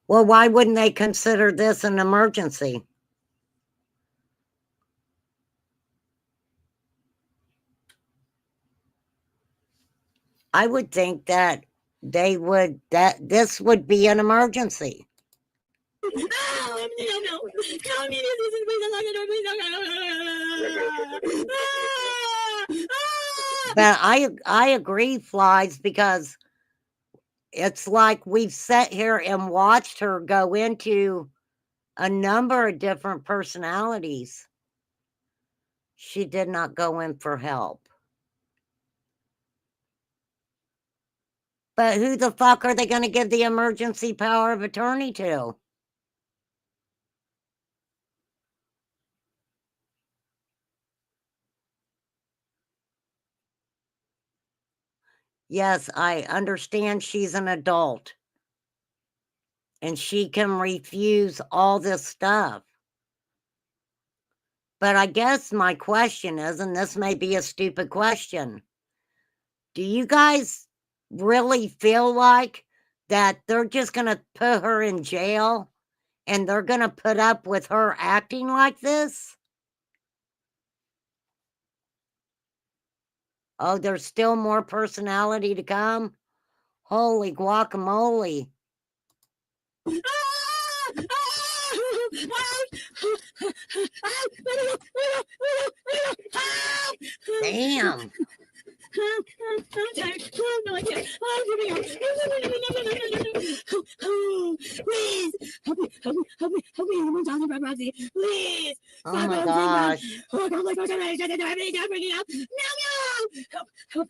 Well, why wouldn't they consider this an emergency? I would think that this would be an emergency. But I agree, Flies, because it's like we've sat here and watched her go into a number of different personalities. She did not go in for help. But who the fuck are they going to give the emergency power of attorney to? Yes, I understand she's an adult. And she can refuse all this stuff. But I guess my question is, and this may be a stupid question, do you guys really feel like that they're just going to put her in jail and they're going to put up with her acting like this? Oh, there's still more personality to come? Holy guacamole. Damn. Please, help me, help me, help me, help me. I'm talking about Roxy. Please. Oh my gosh. Oh, don't like help, help, help,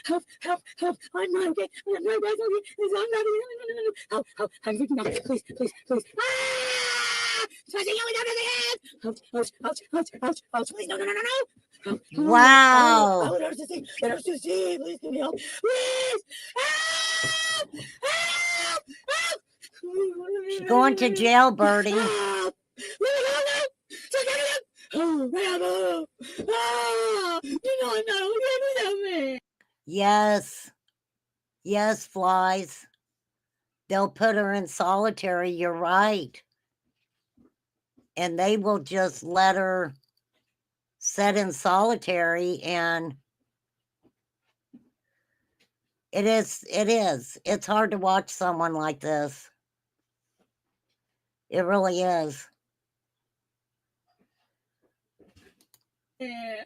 help, help, help. I'm not okay. I'm not okay. Help, help, I'm freaking out. Please, please, please. Ah! Ouch, ouch, ouch, ouch, ouch, ouch. Please, no, no, no, no, no. Wow. Oh, there's the please give me help. Please. Help! Help! Help! She's going to jail, Birdie. Help! Oh, you know I'm not okay without me. Yes. Yes, Flies. They'll put her in solitary, you're right. And they will just let her sit in solitary, and it is. It's hard to watch someone like this. It really is. Yeah.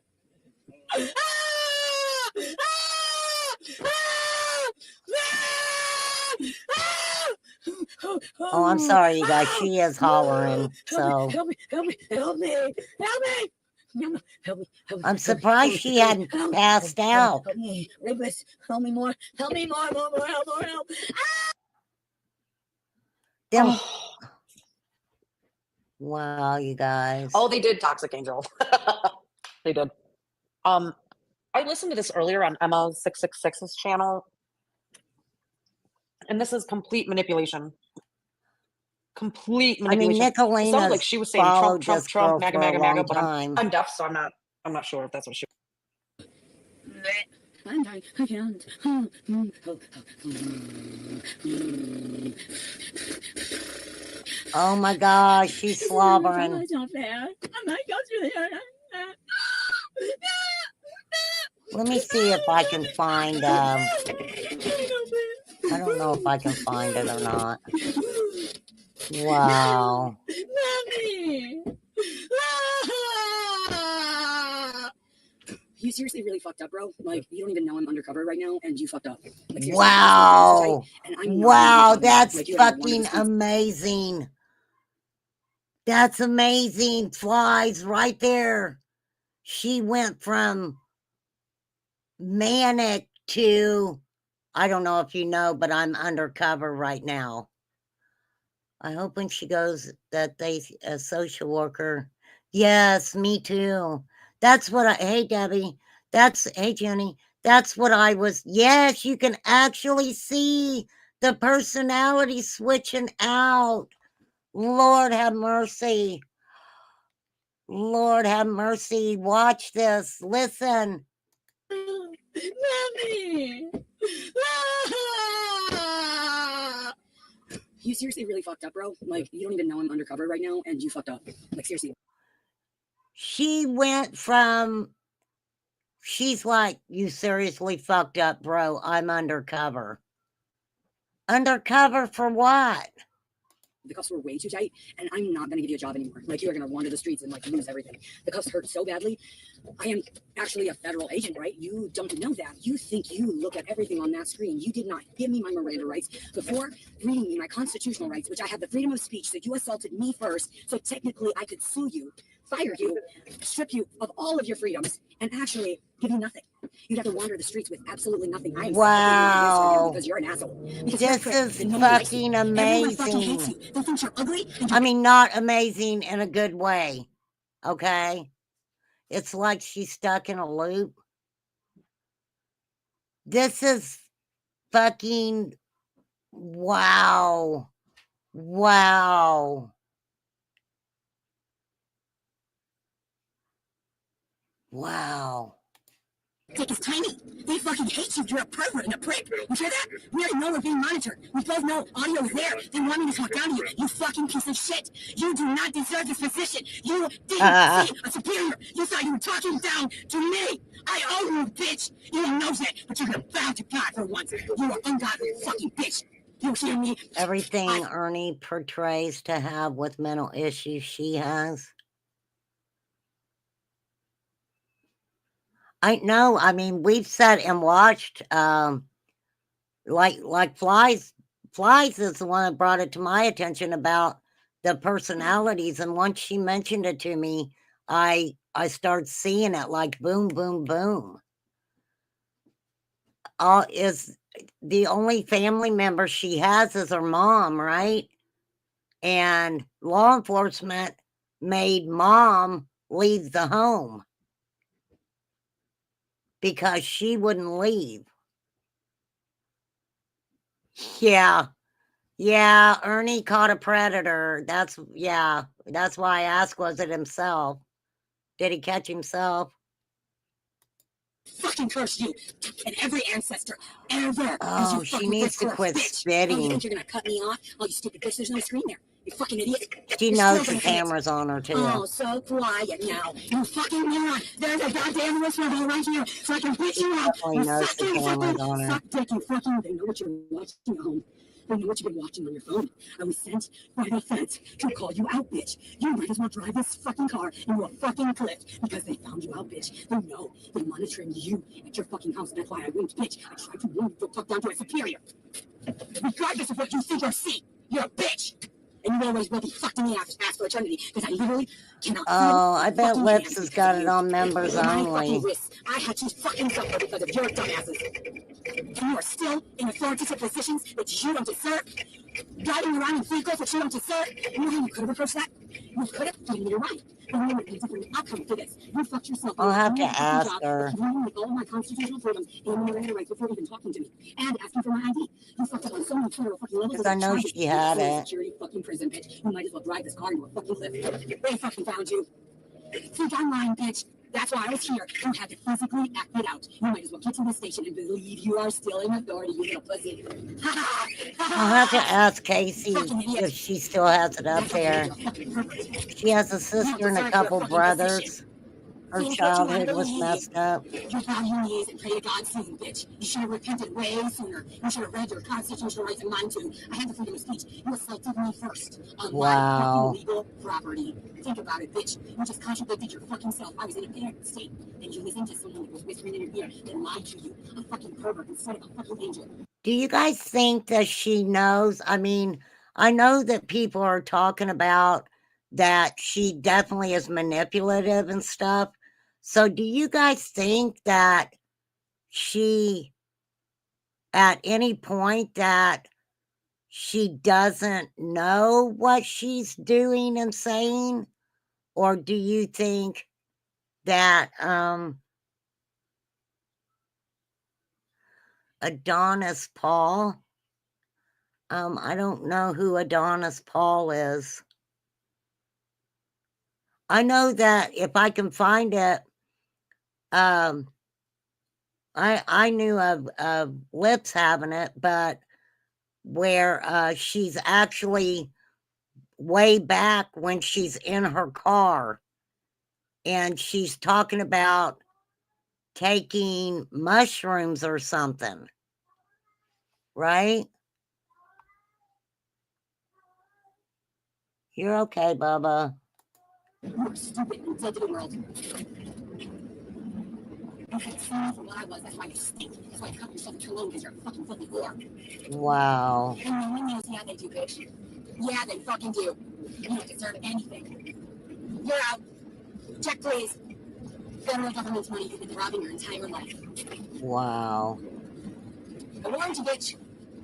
Oh, I'm sorry, you guys. She is hollering, so. Help me, help me, help me, help me. Help me, help me. I'm surprised she hadn't passed out. Help me, rapist. Help me more. Help me more, more, help, more help. Them. Wow, you guys. Oh, they did Toxic Angel. They did. I listened to this earlier on Emma 666's channel, and this is complete manipulation. Complete manipulation. I mean, Nicolina it sounded like she was saying Trump, Trump, Trump, MAGA, MAGA, MAGA, but I'm deaf, so I'm not sure if that's what she. I'm dying. I can't. Oh my gosh, she's slobbering. It's not fair. I might go through there. Let me see if I can find. I don't know if I can find it or not. Wow. Mommy! You seriously really fucked up, bro. Like, you don't even know I'm undercover right now, and you fucked up. Like, wow. Wow, that's like, fucking amazing. That's amazing. Flies right there. She went from manic to, I don't know if you know, but I'm undercover right now. I hope when she goes that a social worker. Yes, me too. That's what hey, Debbie. Hey, Jenny. That's what I was. Yes, you can actually see the personality switching out. Lord have mercy. Lord have mercy. Watch this. Listen. Mommy! You seriously really fucked up, bro. Like, you don't even know I'm undercover right now, and you fucked up. Like, seriously. She went from, she's like, you seriously fucked up, bro. I'm undercover. Undercover for what? The cuffs were way too tight, and I'm not going to give you a job anymore. Like, you are going to wander the streets and, like, lose everything. The cuffs hurt so badly. I am actually a federal agent, right? You don't know that. You think you look at everything on that screen. You did not give me my Miranda rights before reading me my constitutional rights, which I have the freedom of speech, so you assaulted me first, so technically I could sue you fire you, strip you of all of your freedoms, and actually give you nothing. You'd have to wander the streets with absolutely nothing. I am wow. because you're an asshole. Because this is fucking amazing. They think you're ugly. I mean, not amazing in a good way. Okay? It's like she's stuck in a loop. This is fucking wow. Wow. Wow. Dick is tiny. They fucking hate you. You're a pervert and a prick. You hear that? We already know we're being monitored. We both know audio is there. They want me to talk down to you. You fucking piece of shit. You do not deserve this position. You didn't see a superior. You thought you were talking down to me. I owe you, bitch. You don't know that, but you're gonna bow to God for once. You are ungodly fucking bitch. You hear me? Everything Ernie portrays to have with mental issues she has. I know. I mean, we've sat and watched, like Flies. Flies is the one that brought it to my attention about the personalities, and once she mentioned it to me, I started seeing it like boom, boom, boom. Is the only family member she has is her mom, right? And law enforcement made mom leave the home because she wouldn't leave. Yeah. Yeah, Ernie caught a predator. That's why I asked, was it himself? Did he catch himself? Fucking curse you and every ancestor ever. Oh, she needs to quit spitting. Oh, you think you're gonna cut me off? Oh, you stupid bitch, there's no screen there. You fucking idiot. She knows the camera's on her, too. Oh, so quiet now. You fucking moron. There's a goddamn whistle ball right here, so I can beat you up. Definitely knows the camera's on her. Suck dick, you fucking. They know what you're watching at home. They know what you've been watching on your phone. I was sent by the feds to call you out, bitch. You might as well drive this fucking car into a fucking cliff because they found you out, bitch. They know they're monitoring you at your fucking house. That's why I winked, bitch. I tried to warn you to talk down to a superior. Regardless of what you think or see, you're a bitch. And you always will be fucked in the ass for eternity because I literally cannot. Oh, I bet Lips has got it on members only. I had to fucking suffer because of your dumbasses. And you are still in authoritative positions that you don't deserve. Driving around in vehicles that you don't deserve. You know how you could have approached that? You could have given me a ride. But you would have been a different outcome for this. You fucked yourself. I'll have to ask her. With all my constitutional freedoms and my rights before even talking to me. And asking for my ID. You fucked up on so many federal fucking levels. Because I know she had it. Security fucking prison, bitch. You might as well drive this car into a fucking cliff. They fucking found you. Think I'm lying, bitch. That's why I was here. You had to physically act it out. You might as well get to the station and believe you are still in authority, you little pussy. I'll have to ask Casey if she still has it up there. She has a sister and a couple brothers. Her childhood was messed up. You bow your knees and pray to God soon, bitch. You should have repented way sooner. You should have read your constitutional rights and mine too. I had the freedom of speech. You assaulted me first on my legal property. Think about it, bitch. You just contradicted your fucking self. I was in a parent state, and you listened to someone that was whispering in your ear that lied to you. A fucking pervert instead of a fucking angel. Do you guys think that she knows? I mean, I know that people are talking about that she definitely is manipulative and stuff. So do you guys think that she, at any point, that she doesn't know what she's doing and saying? Or do you think that Adonis Paul, I don't know who Adonis Paul is. I know that if I can find it, I knew of Lips having it, but where she's actually way back when she's in her car and she's talking about taking mushrooms or something, right? You're okay, Bubba. You're stupid and dead to the world. You had seen for what I was, that's why you stink. That's why you cut yourself into alone because you're a fucking filthy whore. Wow. And the windows, yeah, they do, bitch. Yeah, they fucking do. You don't deserve anything. You're out. Check, please. Federal government's money you've been robbing your entire life. Wow. I warned you, bitch.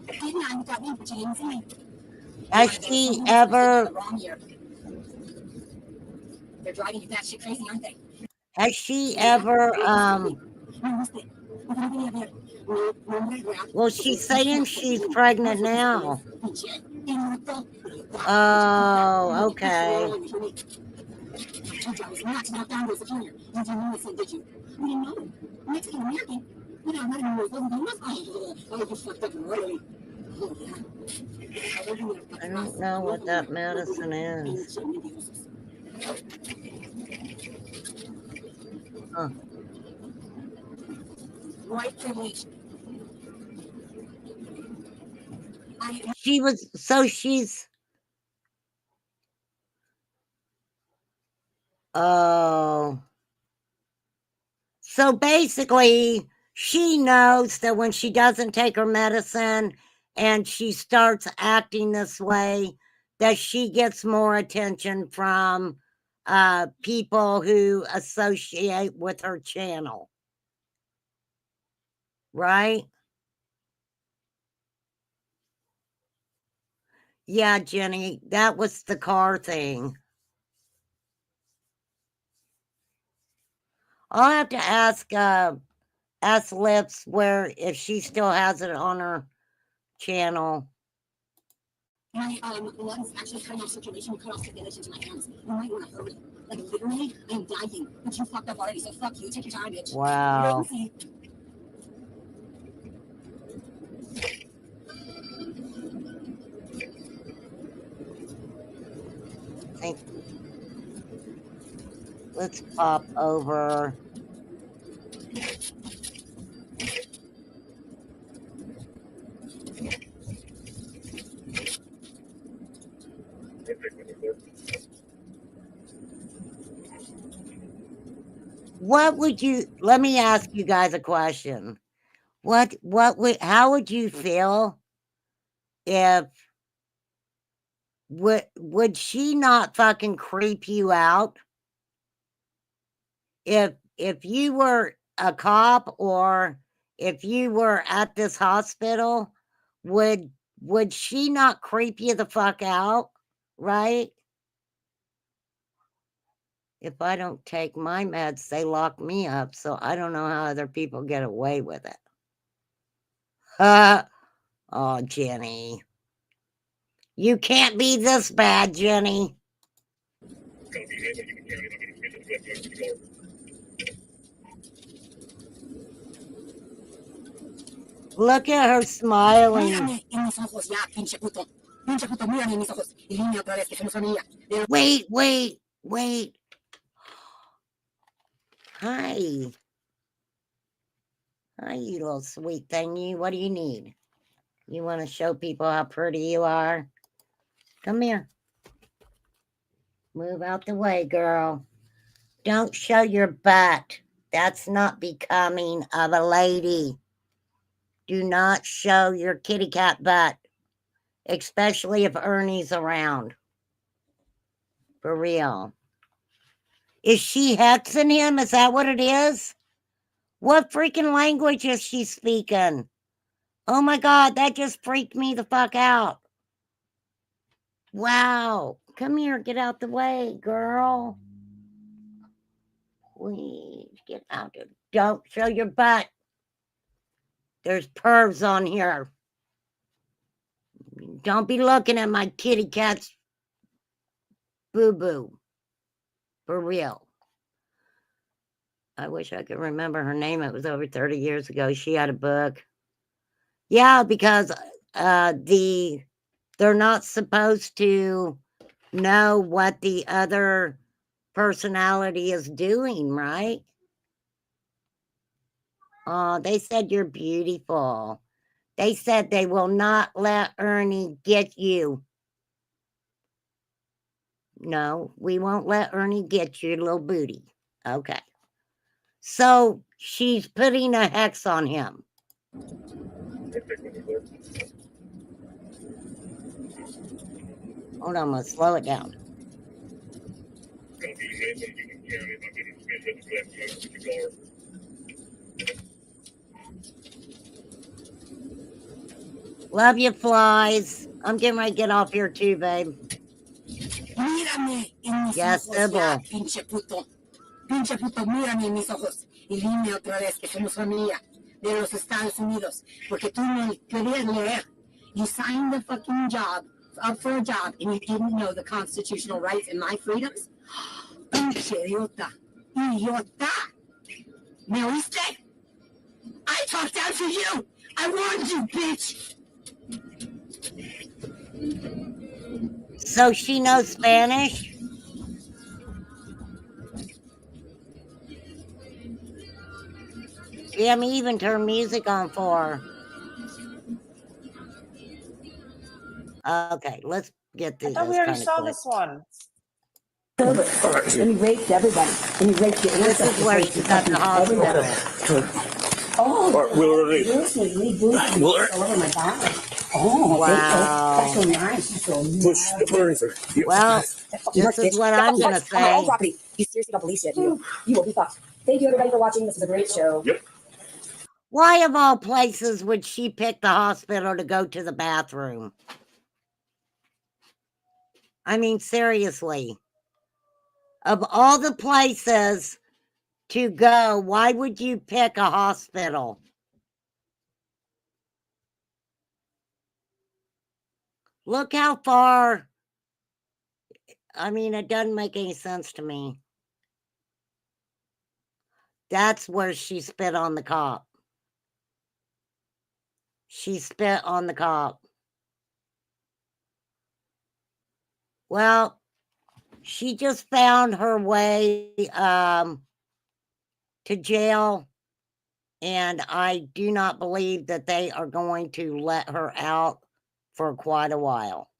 Didn't I? You got me, but you didn't see me. Has she ever... They're driving you batshit crazy, aren't they? Has she ever, well, she's saying she's pregnant now. Oh, okay. I don't know what that medicine is. Huh. White privilege. She was, so she's, oh. So basically, she knows that when she doesn't take her medicine and she starts acting this way, that she gets more attention from people who associate with her channel. Right? Yeah, Jenny, that was the car thing. I'll have to ask Lips where, if she still has it on her channel. My lungs actually cut off circulation, cut off circulation to my hands. You might want to hurry. Like literally, I'm dying. But you fucked up already, so fuck you. Take your time, bitch. Wow. Let's pop over. What would you, let me ask you guys a question. How would you feel if, would she not fucking creep you out? If you were a cop or if you were at this hospital, would she not creep you the fuck out? Right? If I don't take my meds, they lock me up, so I don't know how other people get away with it. Oh, Jenny. You can't be this bad, Jenny. Look at her smiling. Wait. Hi, you little sweet thingy. What do you need? You want to show people how pretty you are? Come here. Move out the way, girl. Don't show your butt. That's not becoming of a lady. Do not show your kitty cat butt, especially if Ernie's around. For real. Is she hexing him? Is that what it is? What freaking language is she speaking? Oh my God, that just freaked me the fuck out. Wow. Come here, get out the way, girl. Please get out of. Don't show your butt. There's pervs on here. Don't be looking at my kitty cat's boo-boo. For real. I wish I could remember her name. It was over 30 years ago. She had a book. Yeah, because they're not supposed to know what the other personality is doing, right? Oh, they said you're beautiful. They said they will not let Ernie get you. No, we won't let Ernie get your little booty. Okay. So she's putting a hex on him. Hold on, I'm going to slow it down. Love you, flies. I'm getting ready to get off here too, babe. Mírame en mis Yes, ojos ya, Sybil. pinche puto. Pinche puto, mírame en mis ojos. Y dime otra vez que somos familia de los Estados Unidos. Porque tú no querías leer. You signed the fucking job, up for a job, and you didn't know the constitutional rights and my freedoms? Pinche idiota. Idiota. ¿Me oíste? I talked out for you. I warned you, bitch. So she knows Spanish? Damn, he even turned music on for her. Okay, let's get through I thought this we already kind of saw quick. this one. And he raped everybody. And he raped the This is where she's at the hospital. Oh, Willard, seriously, all over my body. Oh, wow. That's so nice. So nice. Well, this is what I'm going to say. On property. You seriously don't believe shit, do you? You will be fucked. Thank you, everybody, for watching. This is a great show. Yep. Why, of all places, would she pick the hospital to go to the bathroom? I mean, seriously. Of all the places to go, why would you pick a hospital? Look how far. I mean, it doesn't make any sense to me. That's where she spit on the cop. She spit on the cop. Well, she just found her way to jail, and I do not believe that they are going to let her out for quite a while.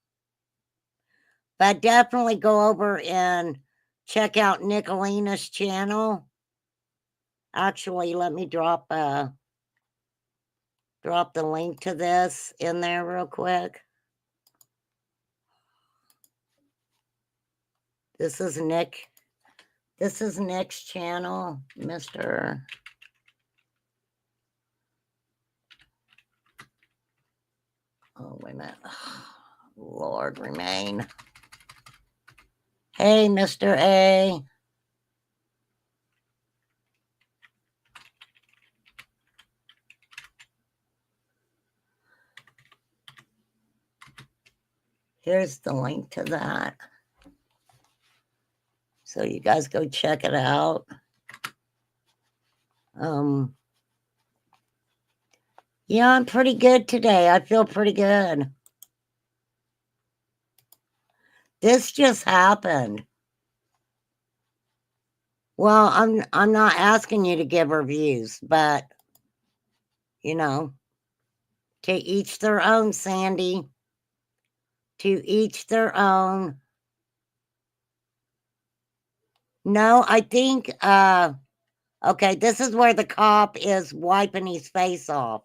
But definitely go over and check out Nicolina's channel. Actually, let me drop the link to this in there real quick. This is Nick. This is Nick's channel, Mr. Oh, wait a minute. Lord, remain. Hey, Mr. A. Here's the link to that. So you guys go check it out. Yeah, I'm pretty good today. I feel pretty good. This just happened. Well, I'm not asking you to give reviews, but you know, to each their own, Sandy. To each their own. No, I think okay, this is where the cop is wiping his face off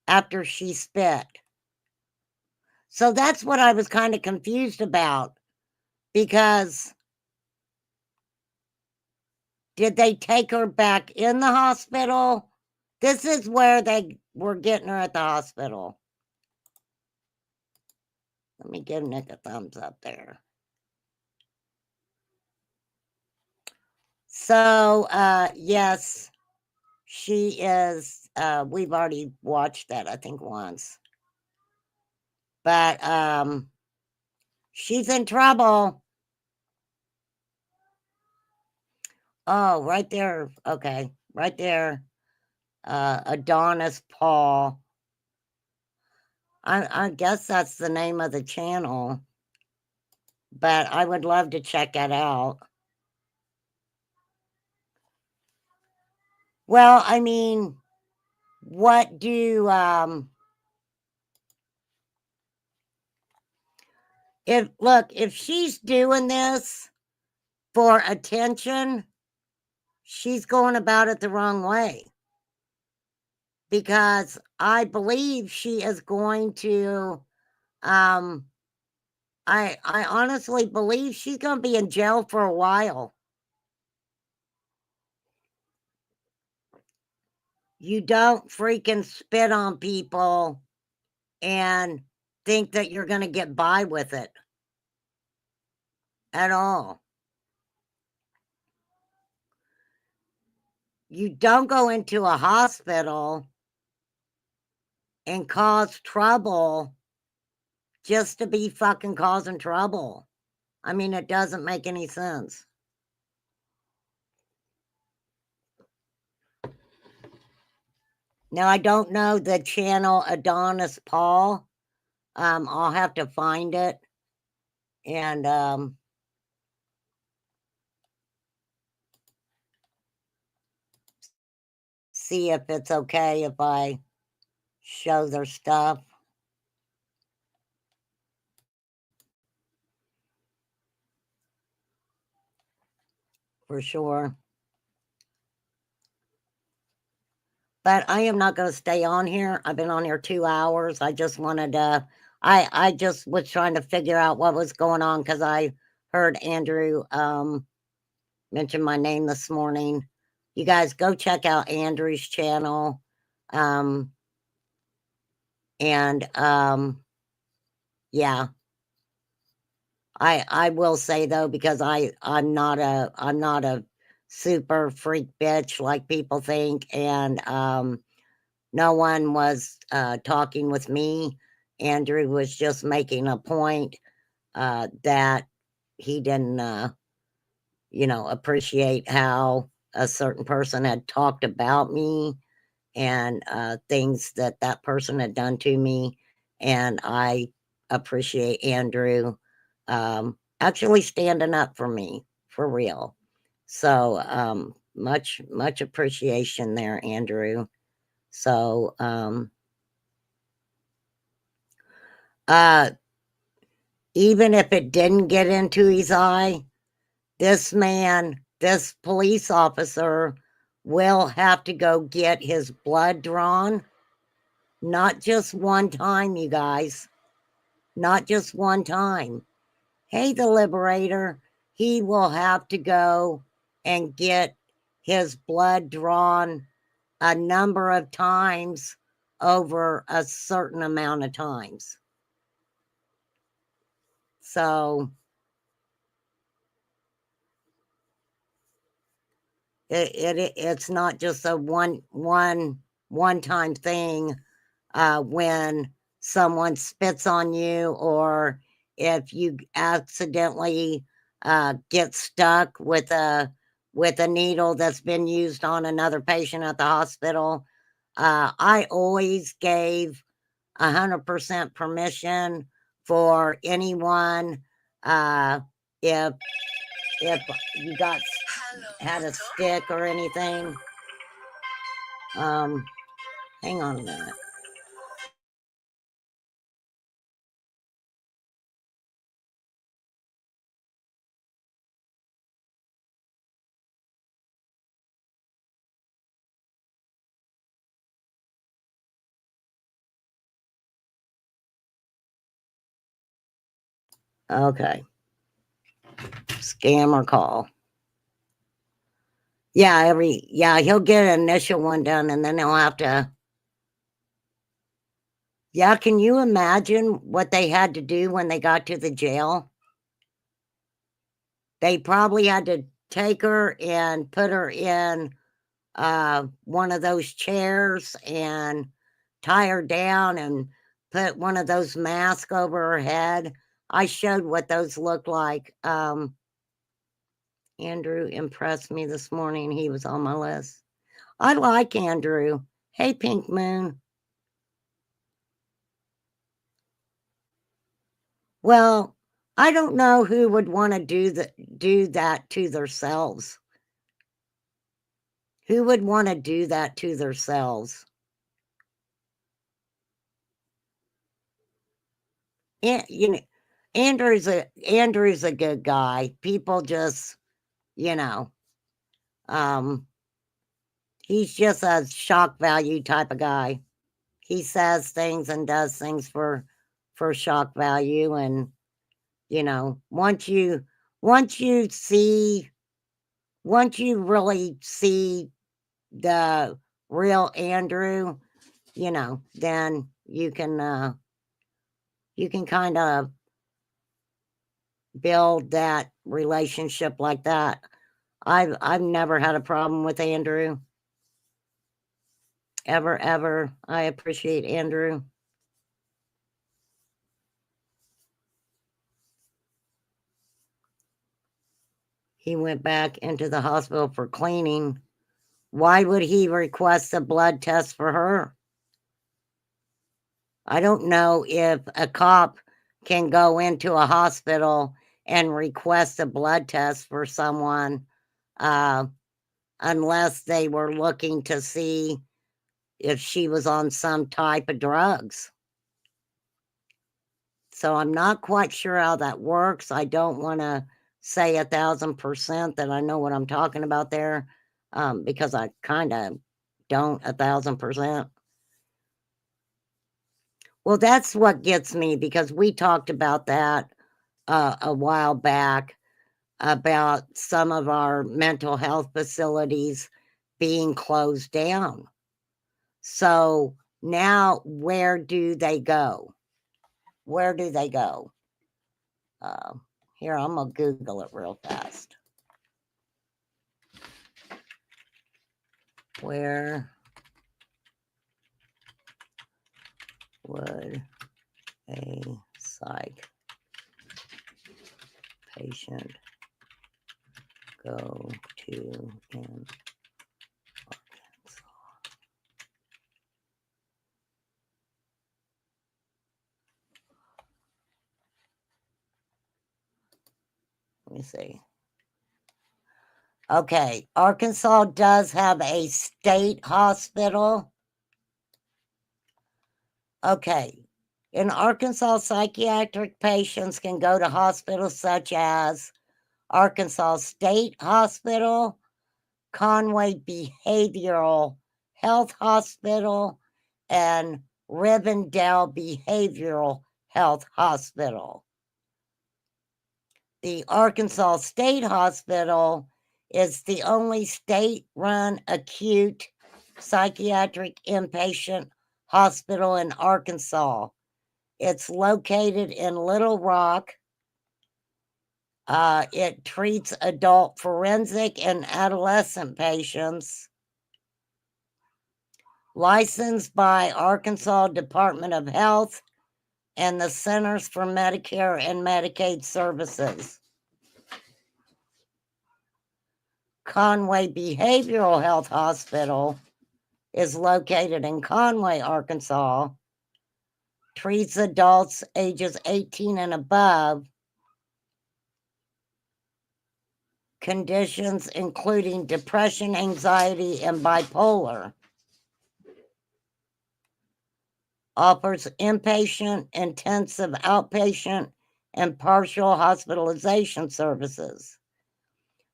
after she spit. So that's what I was kind of confused about, because did they take her back in the hospital? This is where they were getting her at the hospital. Let me give Nick a thumbs up there. So, yes, she is, we've already watched that, I think, once. But, she's in trouble. Oh, right there. Okay, right there. Adonis Paul. I guess that's the name of the channel. But I would love to check that out. Well, I mean, what do, if she's doing this for attention, she's going about it the wrong way. Because I believe she is going to, I honestly believe she's going to be in jail for a while. You don't freaking spit on people and think that you're going to get by with it at all. You don't go into a hospital and cause trouble just to be fucking causing trouble. I mean, it doesn't make any sense. Now, I don't know the channel Adonis Paul. I'll have to find it and see if it's okay if I show their stuff. For sure. But I am not going to stay on here. I've been on here 2 hours. I just wanted to, I just was trying to figure out what was going on because I heard Andrew mention my name this morning. You guys go check out Andrew's channel. Yeah. I will say though, because I'm not a super freak bitch like people think, and no one was talking with me. Andrew was just making a point that he didn't appreciate how a certain person had talked about me and things that person had done to me, and I appreciate Andrew actually standing up for me, for real. So much appreciation there, Andrew. So even if it didn't get into his eye, this police officer will have to go get his blood drawn. Not just one time, you guys. Not just one time. Hey, the Liberator, he will have to go and get his blood drawn a number of times over a certain amount of times. So it's not just a one-time thing when someone spits on you, or if you accidentally get stuck with a needle that's been used on another patient at the hospital. I always gave 100% permission for anyone if you had a stick or anything. Hang on a minute. Okay. Scam or call. Yeah, he'll get an initial one done and then he'll have to. Yeah, can you imagine what they had to do when they got to the jail? They probably had to take her and put her in one of those chairs and tie her down and put one of those masks over her head. I showed what those looked like. Andrew impressed me this morning. He was on my list. I like Andrew. Hey, Pink Moon. Well, I don't know who would want to do that to themselves. Who would want to do that to themselves? And, Andrew's a good guy. People just, he's just a shock value type of guy. He says things and does things for shock value, and once you really see the real Andrew, then you can kind of build that relationship like that. I've never had a problem with Andrew. Ever. I appreciate Andrew. He went back into the hospital for cleaning. Why would he request a blood test for her? I don't know if a cop can go into a hospital and request a blood test for someone unless they were looking to see if she was on some type of drugs. So I'm not quite sure how that works. I don't want to say 1,000% that I know what I'm talking about there, because I kind of don't 1,000%. Well, that's what gets me, because we talked about that a while back, about some of our mental health facilities being closed down. So now where do they go? Where do they go? Here, I'm going to Google it real fast. Where would a psych patient go to in Arkansas? Let me see. Okay, Arkansas does have a state hospital. Okay, in Arkansas, psychiatric patients can go to hospitals such as Arkansas State Hospital, Conway Behavioral Health Hospital, and Rivendell Behavioral Health Hospital. The Arkansas State Hospital is the only state-run acute psychiatric inpatient hospital in Arkansas. It's located in Little Rock. It treats adult forensic and adolescent patients. Licensed by Arkansas Department of Health and the Centers for Medicare and Medicaid Services. Conway Behavioral Health Hospital is located in Conway, Arkansas. Treats adults ages 18 and above. Conditions including depression, anxiety, and bipolar. Offers inpatient, intensive outpatient, and partial hospitalization services.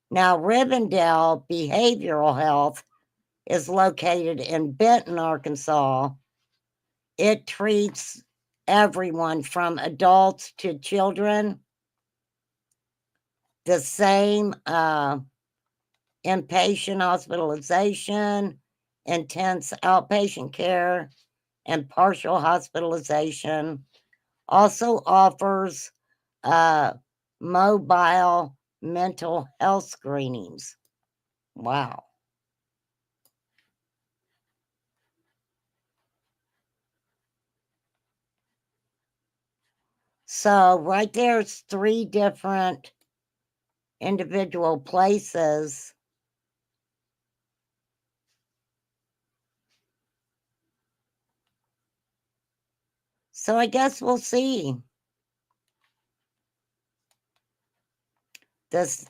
Now, Rivendell Behavioral Health is located in Benton, Arkansas. It treats everyone from adults to children. The same inpatient hospitalization, intense outpatient care, and partial hospitalization. Also offers mobile mental health screenings. Wow. So right there's 3 different individual places. So I guess we'll see. This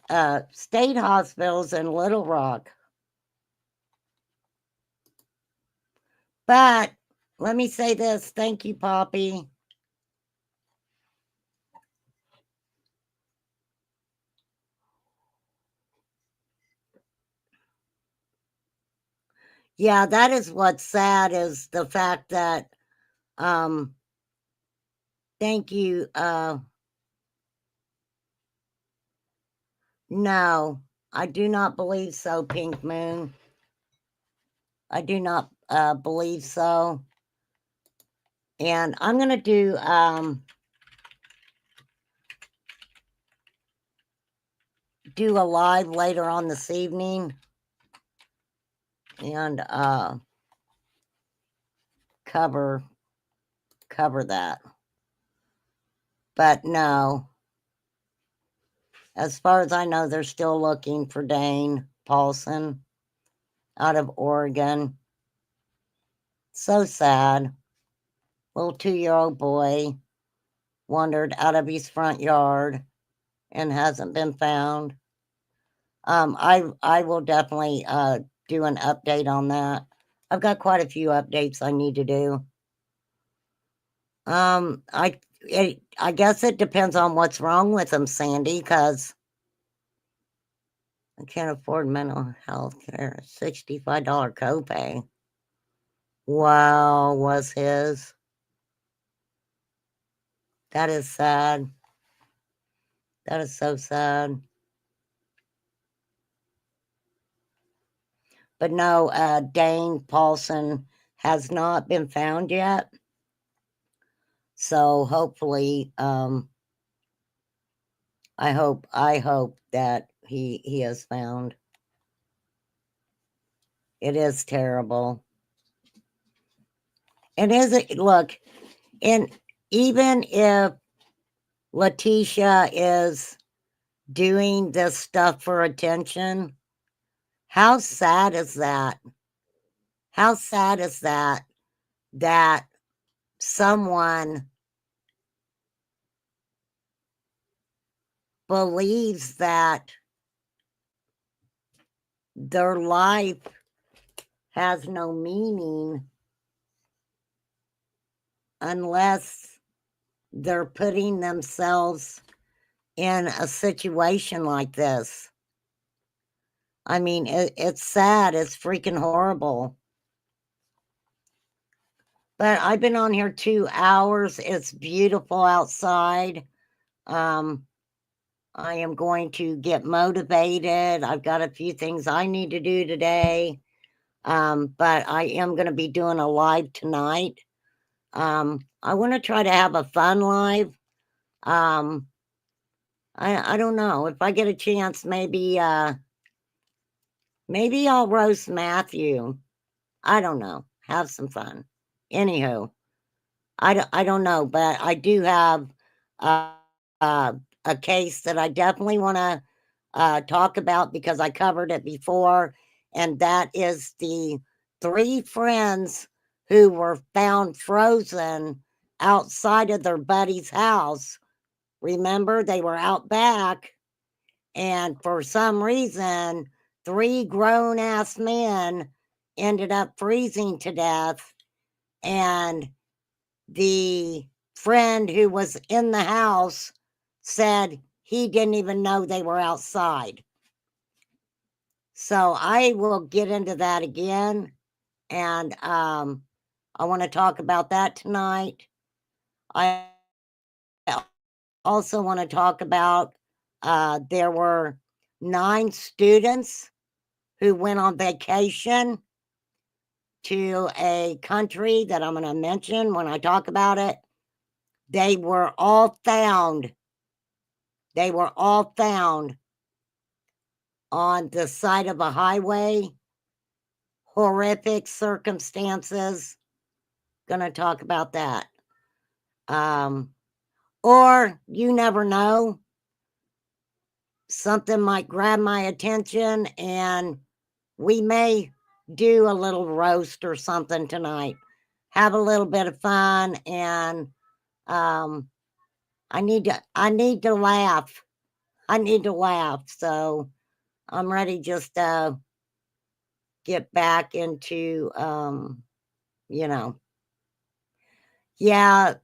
state hospitals in Little Rock. But let me say this. Thank you, Poppy. Yeah, that is what's sad, is the fact that thank you. No, I do not believe so, Pink Moon. I do not believe so. And I'm going to do a live later on this evening and cover that. But no, as far as I know, they're still looking for Dane Paulson out of Oregon. So sad. Little 2-year-old boy wandered out of his front yard and hasn't been found. I will definitely do an update on that. I've got quite a few updates I need to do. I guess it depends on what's wrong with him, Sandy, because I can't afford mental health care. $65 copay. Wow, was his. That is sad. That is so sad. But no, Dane Paulson has not been found yet. So hopefully, I hope that he is found. It is terrible. And look, and even if Letitia is doing this stuff for attention, how sad is that? How sad is that someone believes that their life has no meaning unless they're putting themselves in a situation like this. I mean, it's sad. It's freaking horrible. But I've been on here 2 hours. It's beautiful outside. I am going to get motivated. I've got a few things I need to do today. But I am going to be doing a live tonight. I want to try to have a fun live. I don't know. If I get a chance, maybe I'll roast Matthew. I don't know. Have some fun. Anywho, I don't know, but I do have a case that I definitely want to talk about because I covered it before, and that is the 3 friends who were found frozen outside of their buddy's house. Remember, they were out back, and for some reason, 3 grown-ass men ended up freezing to death, and the friend who was in the house said he didn't even know they were outside. So I will get into that again, and I want to talk about that tonight. I also want to talk about there were 9 students who went on vacation to a country that I'm going to mention when I talk about it. They were all found. They were all found on the side of a highway. Horrific circumstances. Gonna talk about that. Or you never know. Something might grab my attention and we may do a little roast or something tonight. Have a little bit of fun, and I need to laugh. I need to laugh. So I'm ready just to get back into you know. Yeah,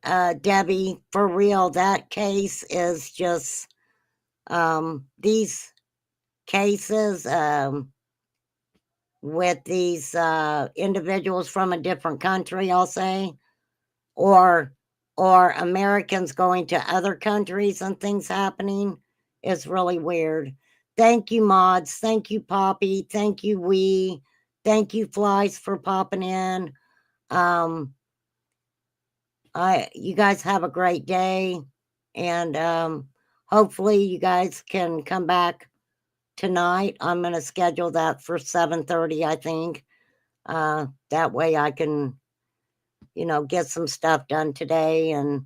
Debbie, for real, that case is just these cases with these individuals from a different country, I'll say, or Americans going to other countries and things happening is really weird. Thank you, mods. Thank you, Poppy. Thank you, Wee. thank you, Flies, for popping in. You guys have a great day, and hopefully you guys can come back tonight. I'm going to schedule that for 7:30, I think. That way I can, get some stuff done today and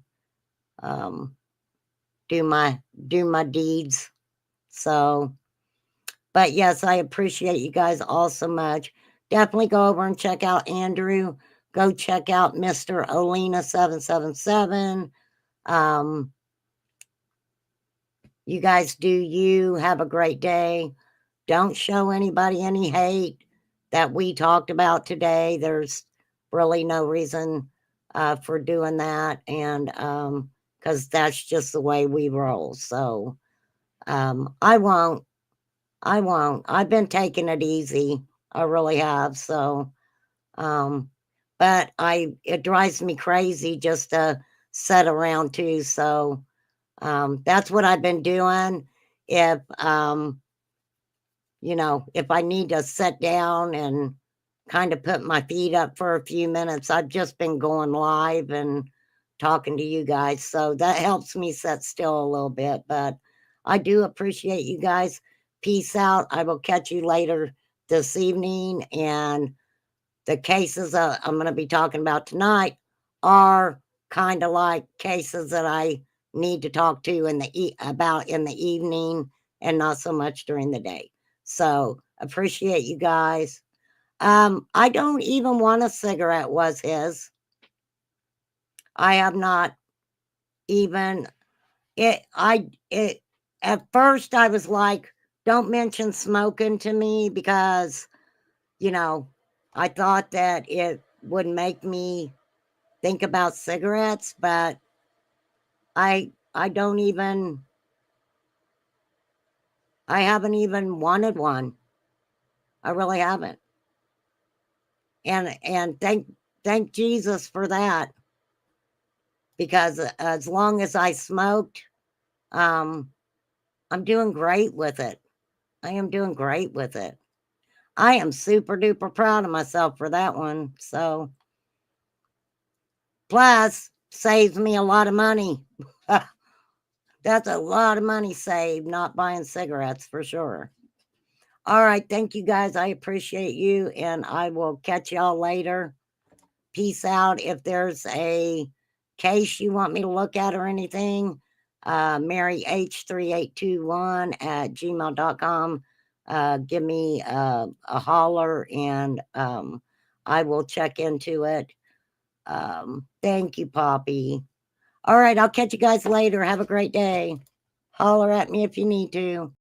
do my deeds. So, but yes, I appreciate you guys all so much. Definitely go over and check out Andrew. Go check out Mr. Olena 777. You guys do you. Have a great day. Don't show anybody any hate that we talked about today. There's really no reason for doing that. And because that's just the way we roll. So I won't. I've been taking it easy. I really have. So, but it drives me crazy just to sit around too. So, that's what I've been doing. If, if I need to sit down and kind of put my feet up for a few minutes, I've just been going live and talking to you guys. So that helps me sit still a little bit, but I do appreciate you guys. Peace out. I will catch you later this evening. And the cases I'm going to be talking about tonight are kind of like cases that I need to talk to about in the evening and not so much during the day. So appreciate you guys. I don't even want a cigarette, was his. I have not even at first I was like, don't mention smoking to me because, I thought that it would make me think about cigarettes, but I haven't even wanted one. I really haven't. And thank Jesus for that. Because as long as I smoked, I'm doing great with it. I am doing great with it. I am super duper proud of myself for that one. So, plus, saves me a lot of money. That's a lot of money saved not buying cigarettes for sure. All right. Thank you guys. I appreciate you. And I will catch y'all later. Peace out. If there's a case you want me to look at or anything, Mary H3821 at gmail.com. Give me a holler and I will check into it. Thank you, Poppy. All right, I'll catch you guys later. Have a great day. Holler at me if you need to.